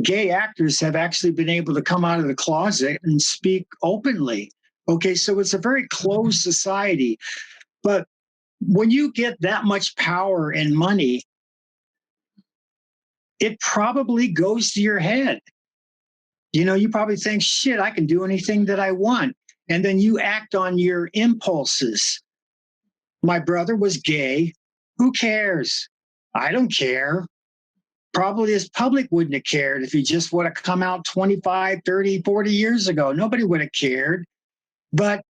gay actors have actually been able to come out of the closet and speak openly. Okay, so it's a very closed society. But when you get that much power and money, it probably goes to your head. You probably think, shit, I can do anything that I want. And then you act on your impulses. My brother was gay. Who cares? I don't care. Probably his public wouldn't have cared if he just would have come out 25, 30, 40 years ago. Nobody would have cared. But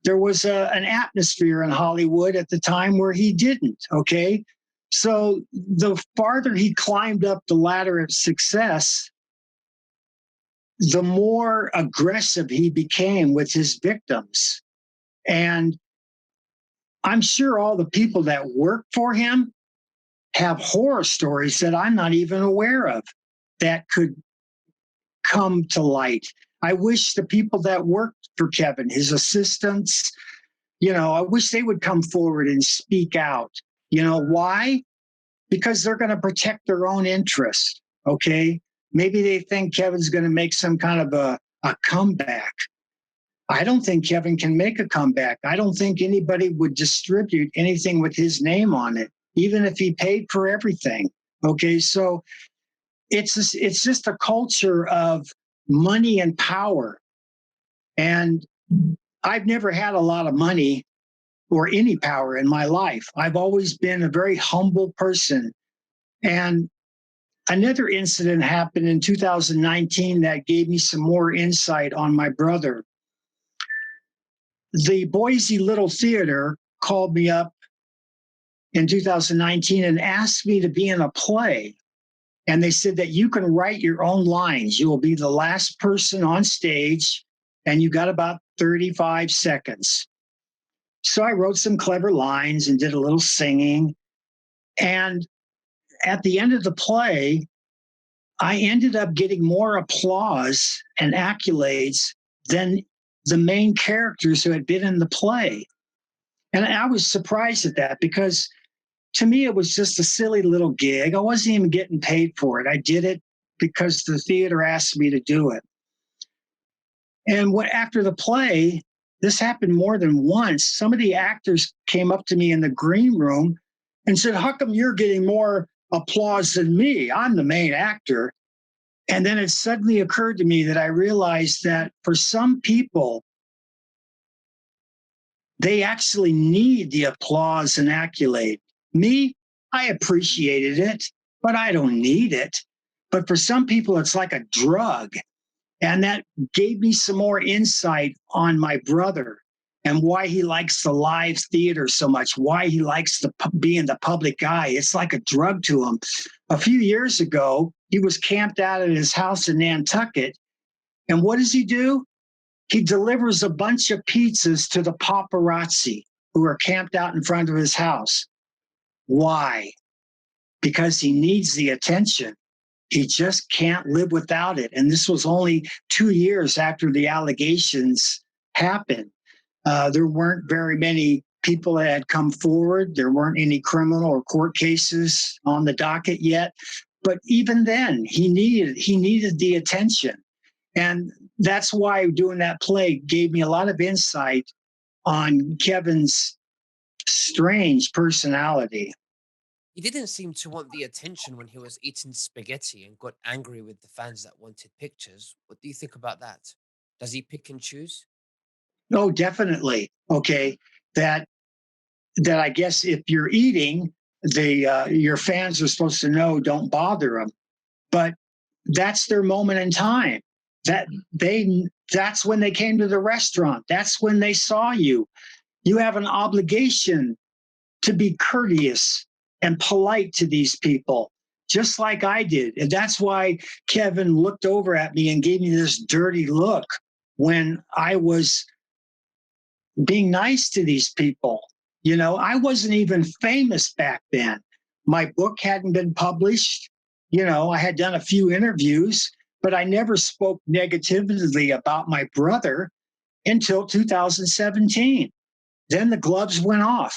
there was an atmosphere in Hollywood at the time where he didn't, okay? So the farther he climbed up the ladder of success, the more aggressive he became with his victims. And I'm sure all the people that work for him have horror stories that I'm not even aware of that could come to light. I wish the people that worked for Kevin, his assistants, I wish they would come forward and speak out. Why? Because they're going to protect their own interest. Okay. Maybe they think Kevin's going to make some kind of a comeback. I don't think Kevin can make a comeback. I don't think anybody would distribute anything with his name on it, even if he paid for everything. Okay. So it's just a culture of money and power. And I've never had a lot of money or any power in my life. I've always been a very humble person. And another incident happened in 2019 that gave me some more insight on my brother. The Boise Little Theater called me up in 2019 and asked me to be in a play. And they said that you can write your own lines. You will be the last person on stage, and you got about 35 seconds. So I wrote some clever lines and did a little singing. And at the end of the play, I ended up getting more applause and accolades than the main characters who had been in the play. And I was surprised at that, because to me, it was just a silly little gig. I wasn't even getting paid for it. I did it because the theater asked me to do it. And after the play, this happened more than once. Some of the actors came up to me in the green room and said, "How come you're getting more applause than me? I'm the main actor." And then it suddenly occurred to me that I realized that for some people, they actually need the applause and accolade. Me, I appreciated it, but I don't need it. But for some people, it's like a drug. And that gave me some more insight on my brother and why he likes the live theater so much, why he likes being the public guy. It's like a drug to him. A few years ago, he was camped out at his house in Nantucket. And what does he do? He delivers a bunch of pizzas to the paparazzi who are camped out in front of his house. Why? Because he needs the attention. He just can't live without it. And this was only 2 years after the allegations happened. There weren't very many people that had come forward. There weren't any criminal or court cases on the docket yet. But even then, he needed the attention. And that's why doing that play gave me a lot of insight on Kevin's strange personality. He didn't seem to want the attention when he was eating spaghetti and got angry with the fans that wanted pictures. What do you think about that? Does he pick and choose? Oh, definitely. Okay, that I guess if you're eating, your fans are supposed to know don't bother them, but that's their moment in time. That's when they came to the restaurant. That's when they saw you. You have an obligation to be courteous and polite to these people, just like I did. And that's why Kevin looked over at me and gave me this dirty look when I was being nice to these people. You know, I wasn't even famous back then. My book hadn't been published. You know, I had done a few interviews, but I never spoke negatively about my brother until 2017. Then the gloves went off.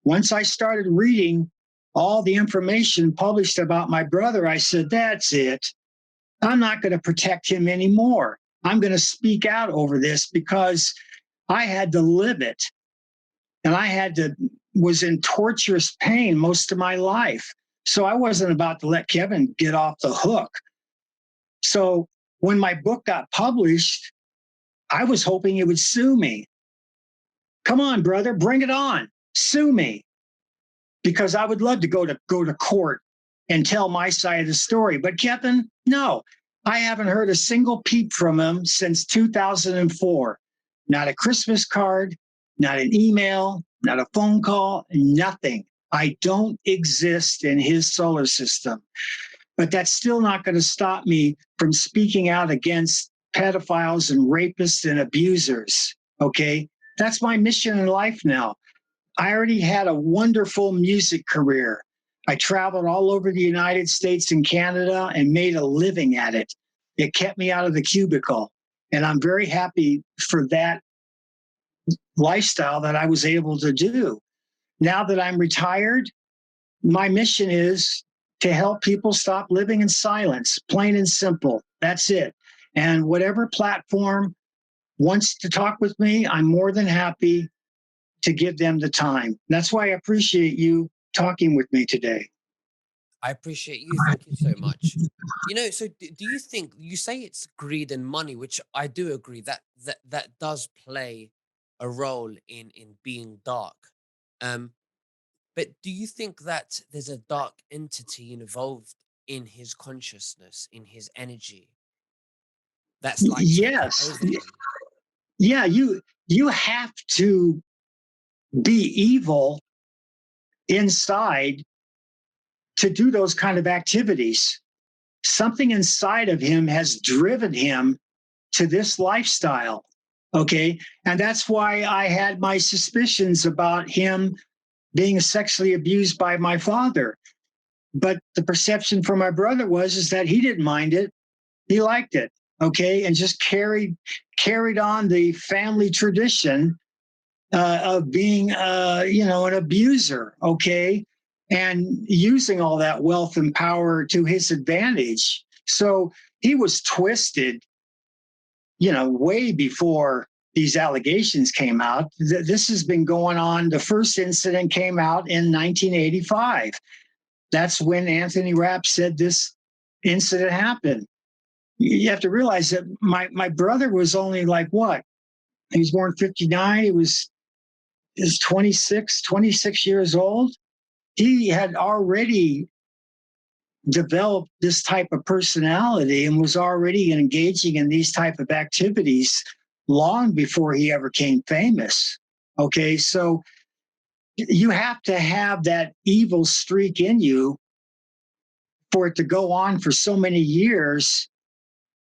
Once I started reading all the information published about my brother, I said, that's it. I'm not going to protect him anymore. I'm going to speak out over this because I had to live it. And was in torturous pain most of my life. So I wasn't about to let Kevin get off the hook. So when my book got published, I was hoping it would sue me. Come on, brother, bring it on. Sue me. Because I would love to go to court and tell my side of the story. But Kevin, no, I haven't heard a single peep from him since 2004. Not a Christmas card, not an email, not a phone call, nothing. I don't exist in his solar system. But that's still not going to stop me from speaking out against pedophiles and rapists and abusers. Okay? That's my mission in life now. I already had a wonderful music career. I traveled all over the United States and Canada and made a living at it. It kept me out of the cubicle. And I'm very happy for that lifestyle that I was able to do. Now that I'm retired, my mission is to help people stop living in silence, plain and simple. That's it. And whatever platform wants to talk with me, I'm more than happy to give them the time. That's why I appreciate you talking with me today. I appreciate you. Thank you so much. So do you think you say it's greed and money, which I do agree that does play a role in being dark. Um, but do you think that there's a dark entity involved in his consciousness, in his energy, that's like taking Yes. over him? Yeah, you have to be evil inside to do those kind of activities. Something inside of him has driven him to this lifestyle. Okay. And that's why I had my suspicions about him being sexually abused by my father. But the perception from my brother was that he didn't mind it. He liked it. Okay. And just carried on the family tradition of being, an abuser. Okay. And using all that wealth and power to his advantage. So he was twisted, way before these allegations came out. This has been going on. The first incident came out in 1985. That's when Anthony Rapp said this incident happened. You have to realize that my brother was only like what? He was born 59. He was 26 years old. He had already developed this type of personality and was already engaging in these type of activities long before he ever became famous. Okay, so you have to have that evil streak in you for it to go on for so many years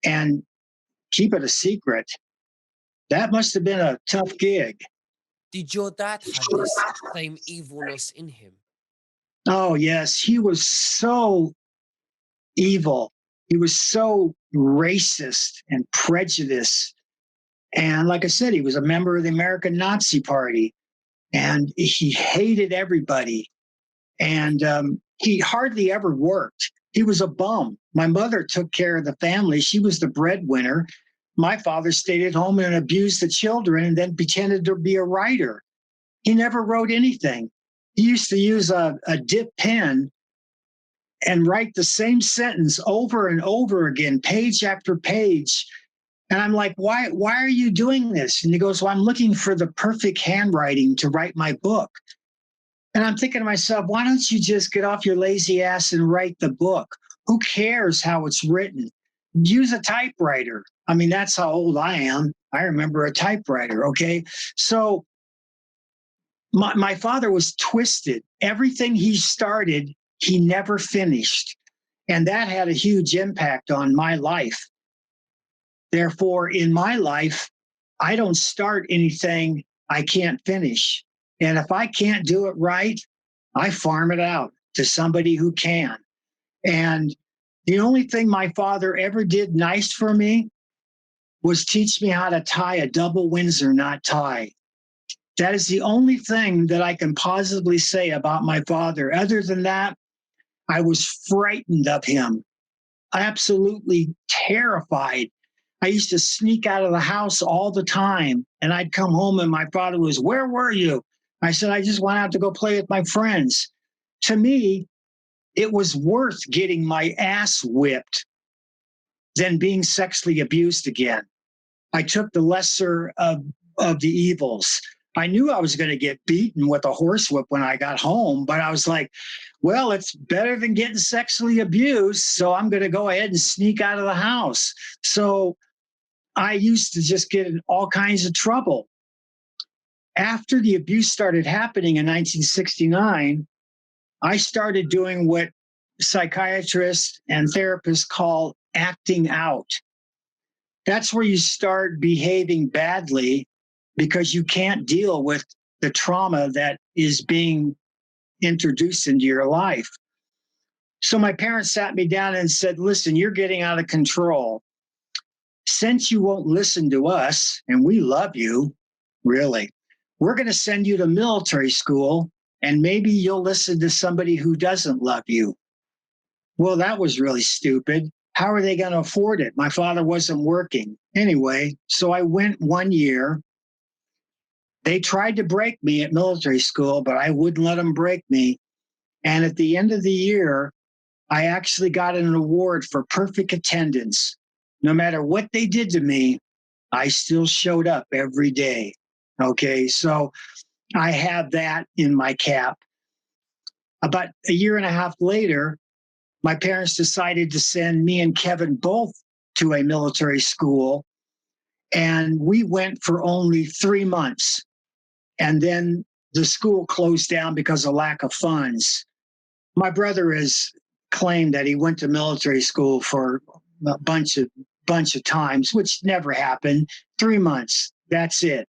and keep it a secret. That must have been a tough gig. Did your dad have this same evilness in him? Oh, yes. He was so evil. He was so racist and prejudiced. And like I said, he was a member of the American Nazi Party and he hated everybody. And he hardly ever worked. He was a bum. My mother took care of the family. She was the breadwinner. My father stayed at home and abused the children and then pretended to be a writer. He never wrote anything. He used to use a dip pen and write the same sentence over and over again, page after page. And I'm like, why are you doing this? And he goes, well, I'm looking for the perfect handwriting to write my book. And I'm thinking to myself, why don't you just get off your lazy ass and write the book? Who cares how it's written? Use a typewriter. I mean, that's how old I am. I remember a typewriter, okay? So my father was twisted. Everything he started, he never finished. And that had a huge impact on my life. Therefore, in my life, I don't start anything I can't finish. And if I can't do it right, I farm it out to somebody who can. And the only thing my father ever did nice for me was teach me how to tie a double Windsor knot tie. That is the only thing that I can positively say about my father. Other than that, I was frightened of him, absolutely terrified. I used to sneak out of the house all the time, and I'd come home and my father was, where were you? I said, I just went out to go play with my friends. To me, it was worth getting my ass whipped than being sexually abused again. I took the lesser of the evils. I knew I was going to get beaten with a horsewhip when I got home, but I was like, well, it's better than getting sexually abused, so I'm going to go ahead and sneak out of the house. So I used to just get in all kinds of trouble. After the abuse started happening in 1969, I started doing what psychiatrists and therapists call acting out. That's where you start behaving badly because you can't deal with the trauma that is being introduced into your life. So my parents sat me down and said, listen, you're getting out of control. Since you won't listen to us, and we love you, really, we're going to send you to military school, and maybe you'll listen to somebody who doesn't love you. Well, that was really stupid. How are they going to afford it? My father wasn't working. Anyway, so I went 1 year. They tried to break me at military school, but I wouldn't let them break me. And at the end of the year, I actually got an award for perfect attendance. No matter what they did to me, I still showed up every day. Okay, so I have that in my cap. About a year and a half later, my parents decided to send me and Kevin both to a military school. And we went for only 3 months. And then the school closed down because of lack of funds. My brother has claimed that he went to military school for a bunch of times, which never happened. 3 months, that's it.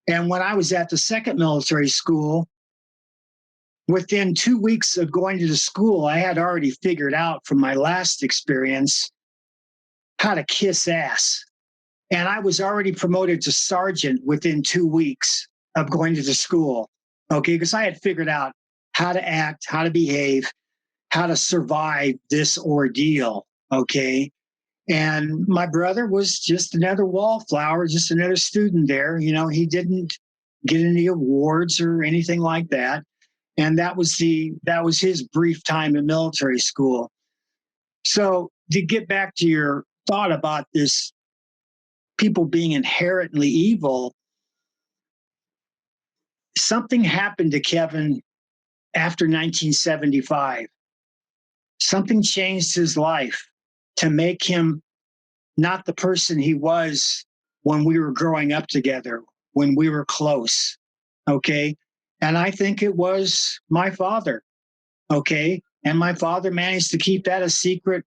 And when I was at the second military school, within 2 weeks of going to the school, I had already figured out from my last experience how to kiss ass. And I was already promoted to sergeant within 2 weeks of going to the school. Okay, because I had figured out how to act, how to behave, how to survive this ordeal. Okay. And my brother was just another wallflower, just another student there. He didn't get any awards or anything like that. And that was his brief time in military school. So to get back to your thought about this people being inherently evil, something happened to Kevin after 1975. Something changed his life to make him not the person he was when we were growing up together, when we were close. Okay. And I think it was my father. Okay. And my father managed to keep that a secret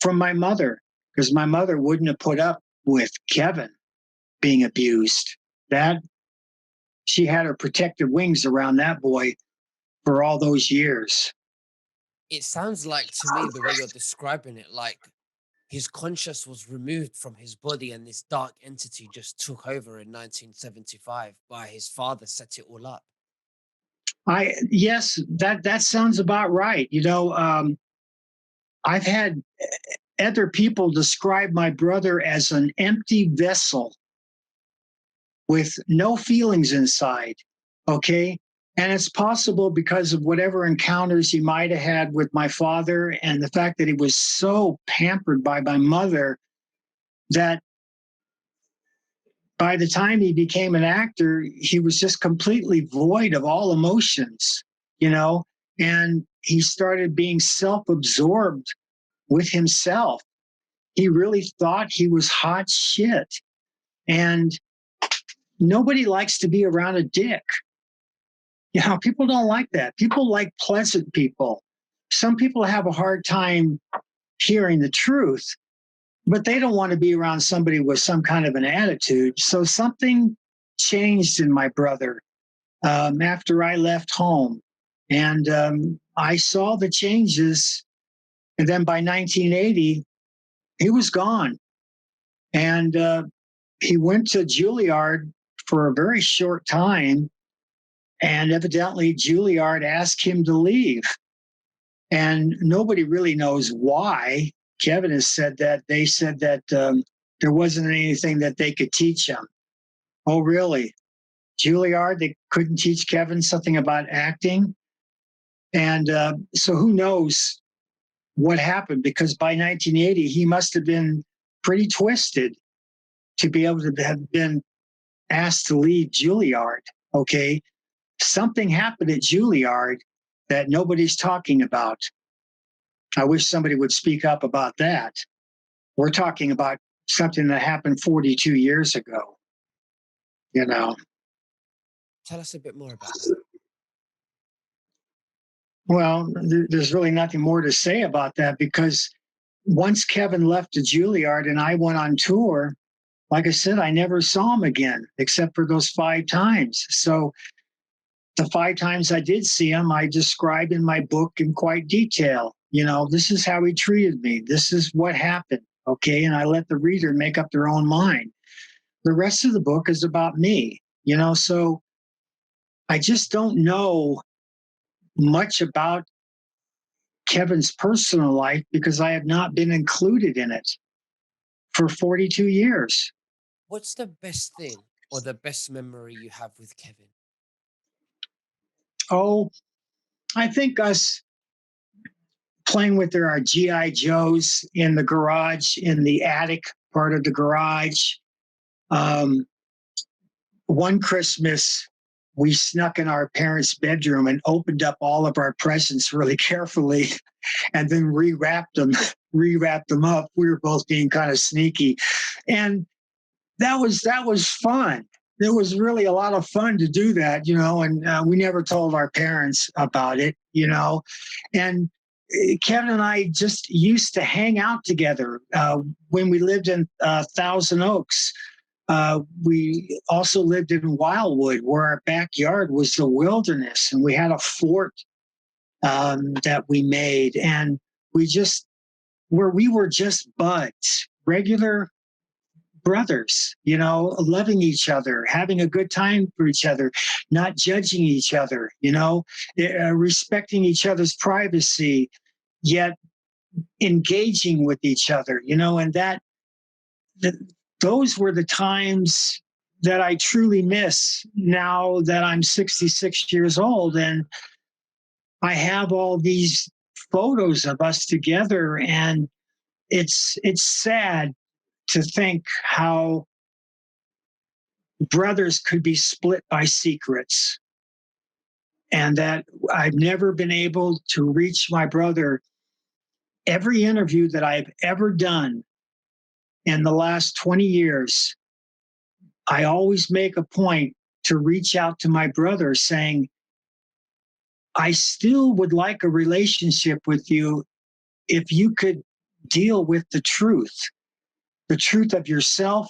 from my mother because my mother wouldn't have put up with Kevin being abused. That she had her protective wings around that boy for all those years. It sounds like to me the way you're describing it, like his conscious was removed from his body and this dark entity just took over in 1975 by his father, set it all up. Yes, that sounds about right. I've had other people describe my brother as an empty vessel with no feelings inside. Okay. And it's possible because of whatever encounters he might have had with my father and the fact that he was so pampered by my mother that by the time he became an actor, he was just completely void of all emotions, you know, and he started being self absorbed with himself. He really thought he was hot shit. And nobody likes to be around a dick. People don't like that. People like pleasant people. Some people have a hard time hearing the truth, but they don't want to be around somebody with some kind of an attitude. So something changed in my brother after I left home. And I saw the changes. And then by 1980, he was gone. And he went to Juilliard for a very short time. And evidently, Juilliard asked him to leave. And nobody really knows why. Kevin has said that they said that there wasn't anything that they could teach him. Oh, really? Juilliard, they couldn't teach Kevin something about acting? And so who knows what happened? Because by 1980, he must have been pretty twisted to be able to have been asked to leave Juilliard. Okay. Something happened at Juilliard that nobody's talking about. I wish somebody would speak up about that. We're talking about something that happened 42 years ago, you know. Tell us a bit more about that. Well, there's really nothing more to say about that because once Kevin left the Juilliard and I went on tour, like I said, I never saw him again except for those 5 times. So the 5 times I did see him, I described in my book in quite detail. This is how he treated me. This is what happened. Okay. And I let the reader make up their own mind. The rest of the book is about me, so I just don't know much about Kevin's personal life because I have not been included in it for 42 years. What's the best thing or the best memory you have with Kevin? Oh, I think us playing with our GI Joes in the garage, in the attic part of the garage. One Christmas, we snuck in our parents' bedroom and opened up all of our presents really carefully, and then rewrapped them up. We were both being kind of sneaky, and that was fun. It was really a lot of fun to do that, and we never told our parents about it, and Kevin and I just used to hang out together when we lived in Thousand Oaks. We also lived in Wildwood, where our backyard was the wilderness, and we had a fort that we made, and where we were just buds, regular brothers, loving each other, having a good time for each other, not judging each other, respecting each other's privacy, yet engaging with each other, and that those were the times that I truly miss now that I'm 66 years old and I have all these photos of us together, and it's sad to think how brothers could be split by secrets, and that I've never been able to reach my brother. Every interview that I've ever done in the last 20 years, I always make a point to reach out to my brother saying, I still would like a relationship with you if you could deal with the truth of yourself,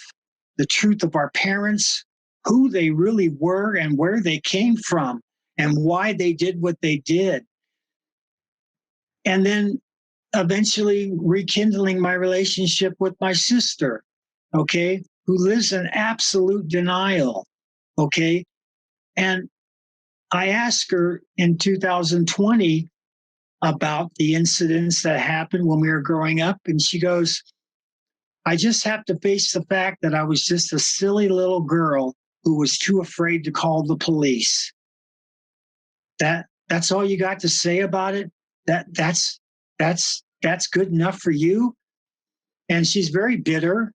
the truth of our parents, who they really were and where they came from and why they did what they did. And then eventually rekindling my relationship with my sister, okay, who lives in absolute denial, okay? And I asked her in 2020 about the incidents that happened when we were growing up, and she goes, I just have to face the fact that I was just a silly little girl who was too afraid to call the police. That's all you got to say about it? That's good enough for you? And she's very bitter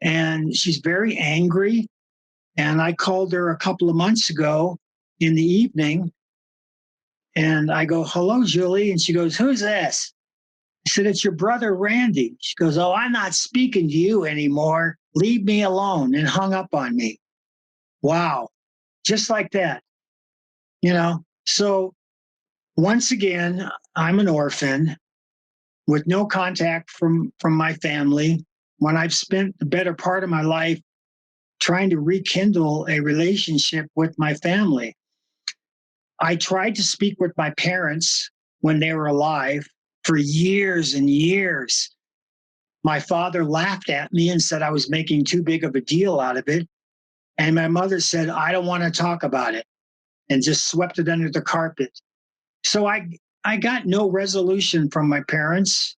and she's very angry. And I called her a couple of months ago in the evening and I go, hello, Julie. And she goes, who's this? I said, it's your brother, Randy. She goes, oh, I'm not speaking to you anymore. Leave me alone, and hung up on me. Wow. Just like that, So once again, I'm an orphan with no contact from my family. When I've spent the better part of my life trying to rekindle a relationship with my family. I tried to speak with my parents when they were alive for years and years. My father laughed at me and said I was making too big of a deal out of it. And my mother said, I don't want to talk about it, and just swept it under the carpet. So I got no resolution from my parents.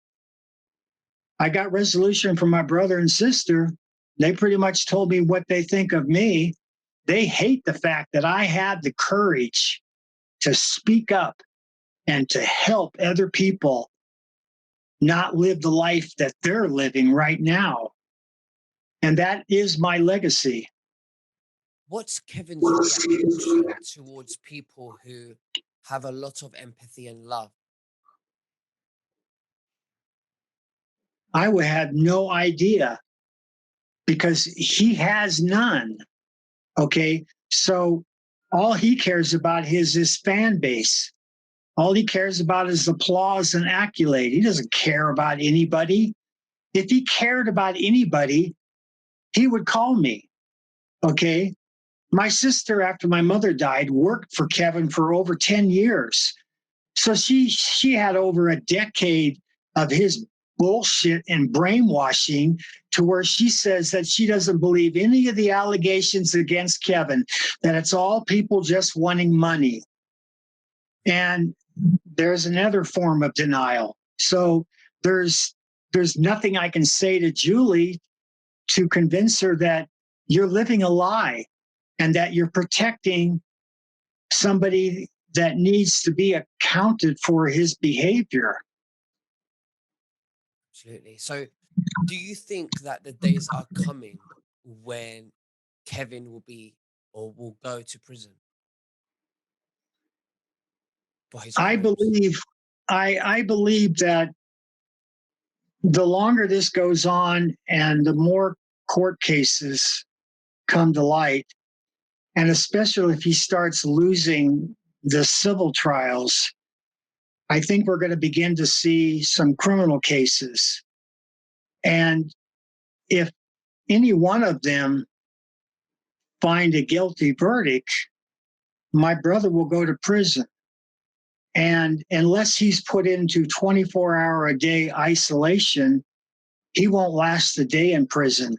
I got resolution from my brother and sister. They pretty much told me what they think of me. They hate the fact that I had the courage to speak up and to help other people not live the life that they're living right now. And that is my legacy. What's Kevin's reaction towards people who have a lot of empathy and love? I would have no idea because he has none. Okay. So all he cares about is his fan base. All he cares about is applause and accolade. He doesn't care about anybody. If he cared about anybody, he would call me. Okay. My sister, after my mother died, worked for Kevin for over 10 years. So she had over a decade of his bullshit and brainwashing to where she says that she doesn't believe any of the allegations against Kevin, that it's all people just wanting money. And there's another form of denial. So there's nothing I can say to Julie to convince her that you're living a lie and that you're protecting somebody that needs to be accounted for his behavior. Absolutely. So, do you think that the days are coming when Kevin will be or will go to prison for his I crimes? believe I believe that the longer this goes on and the more court cases come to light, and especially if he starts losing the civil trials, I think we're going to begin to see some criminal cases. And if any one of them find a guilty verdict, my brother will go to prison. And unless he's put into 24-hour a day isolation, he won't last a day in prison.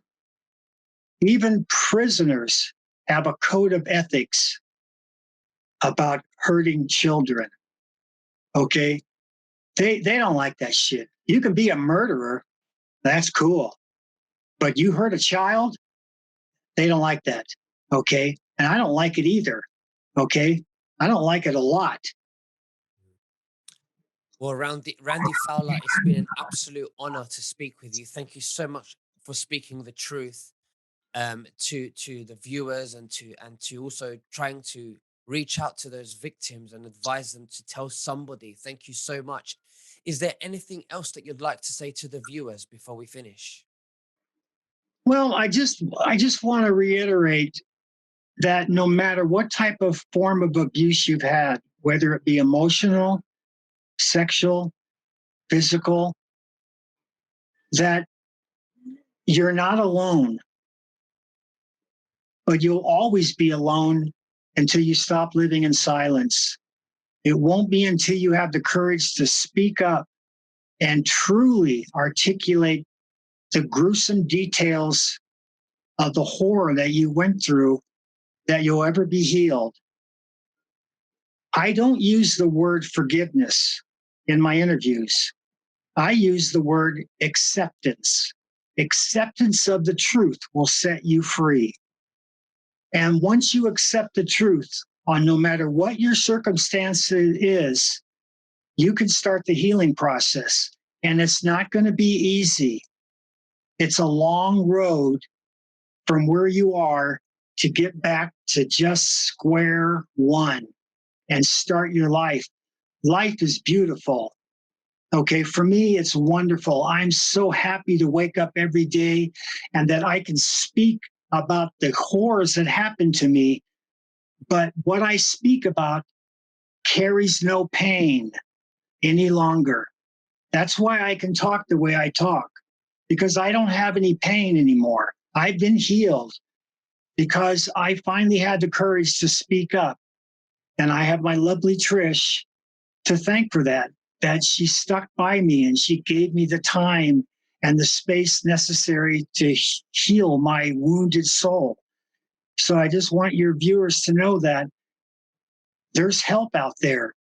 Even prisoners have a code of ethics about hurting children. Okay. They don't like that shit. You can be a murderer. That's cool. But you hurt a child, they don't like that. Okay. And I don't like it either. Okay. I don't like it a lot. Well, Randy Fowler, it's been an absolute honor to speak with you. Thank you so much for speaking the truth to the viewers, and to also trying to reach out to those victims and advise them to tell somebody. Thank you so much. Is there anything else that you'd like to say to the viewers before we finish? Well, I just want to reiterate that no matter what type of form of abuse you've had, whether it be emotional, sexual, physical, that you're not alone, but you'll always be alone until you stop living in silence. It won't be until you have the courage to speak up and truly articulate the gruesome details of the horror that you went through that you'll ever be healed. I don't use the word forgiveness in my interviews. I use the word acceptance. Acceptance of the truth will set you free. And once you accept the truth on no matter what your circumstance is, you can start the healing process. And it's not going to be easy. It's a long road from where you are to get back to just square one and start your life. Life is beautiful. Okay, for me, it's wonderful. I'm so happy to wake up every day and that I can speak about the horrors that happened to me. But what I speak about carries no pain any longer. That's why I can talk the way I talk, because I don't have any pain anymore. I've been healed because I finally had the courage to speak up. And I have my lovely Trish to thank for that, that she stuck by me and she gave me the time and the space necessary to heal my wounded soul. So I just want your viewers to know that there's help out there,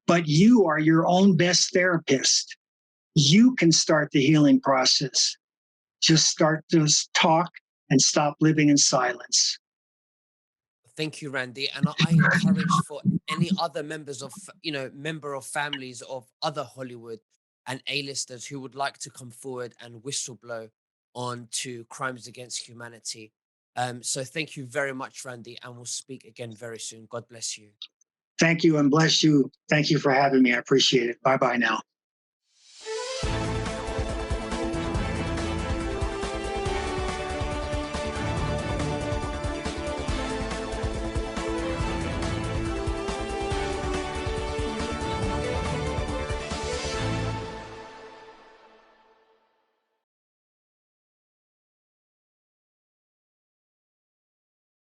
but you are your own best therapist. You can start the healing process. Just start to talk and stop living in silence. Thank you, Randy. And I encourage for any other members of, member of families of other Hollywood and A-listers who would like to come forward and whistleblow on to crimes against humanity. So thank you very much, Randy, and we'll speak again very soon. God bless you. Thank you and bless you. Thank you for having me. I appreciate it. Bye bye now.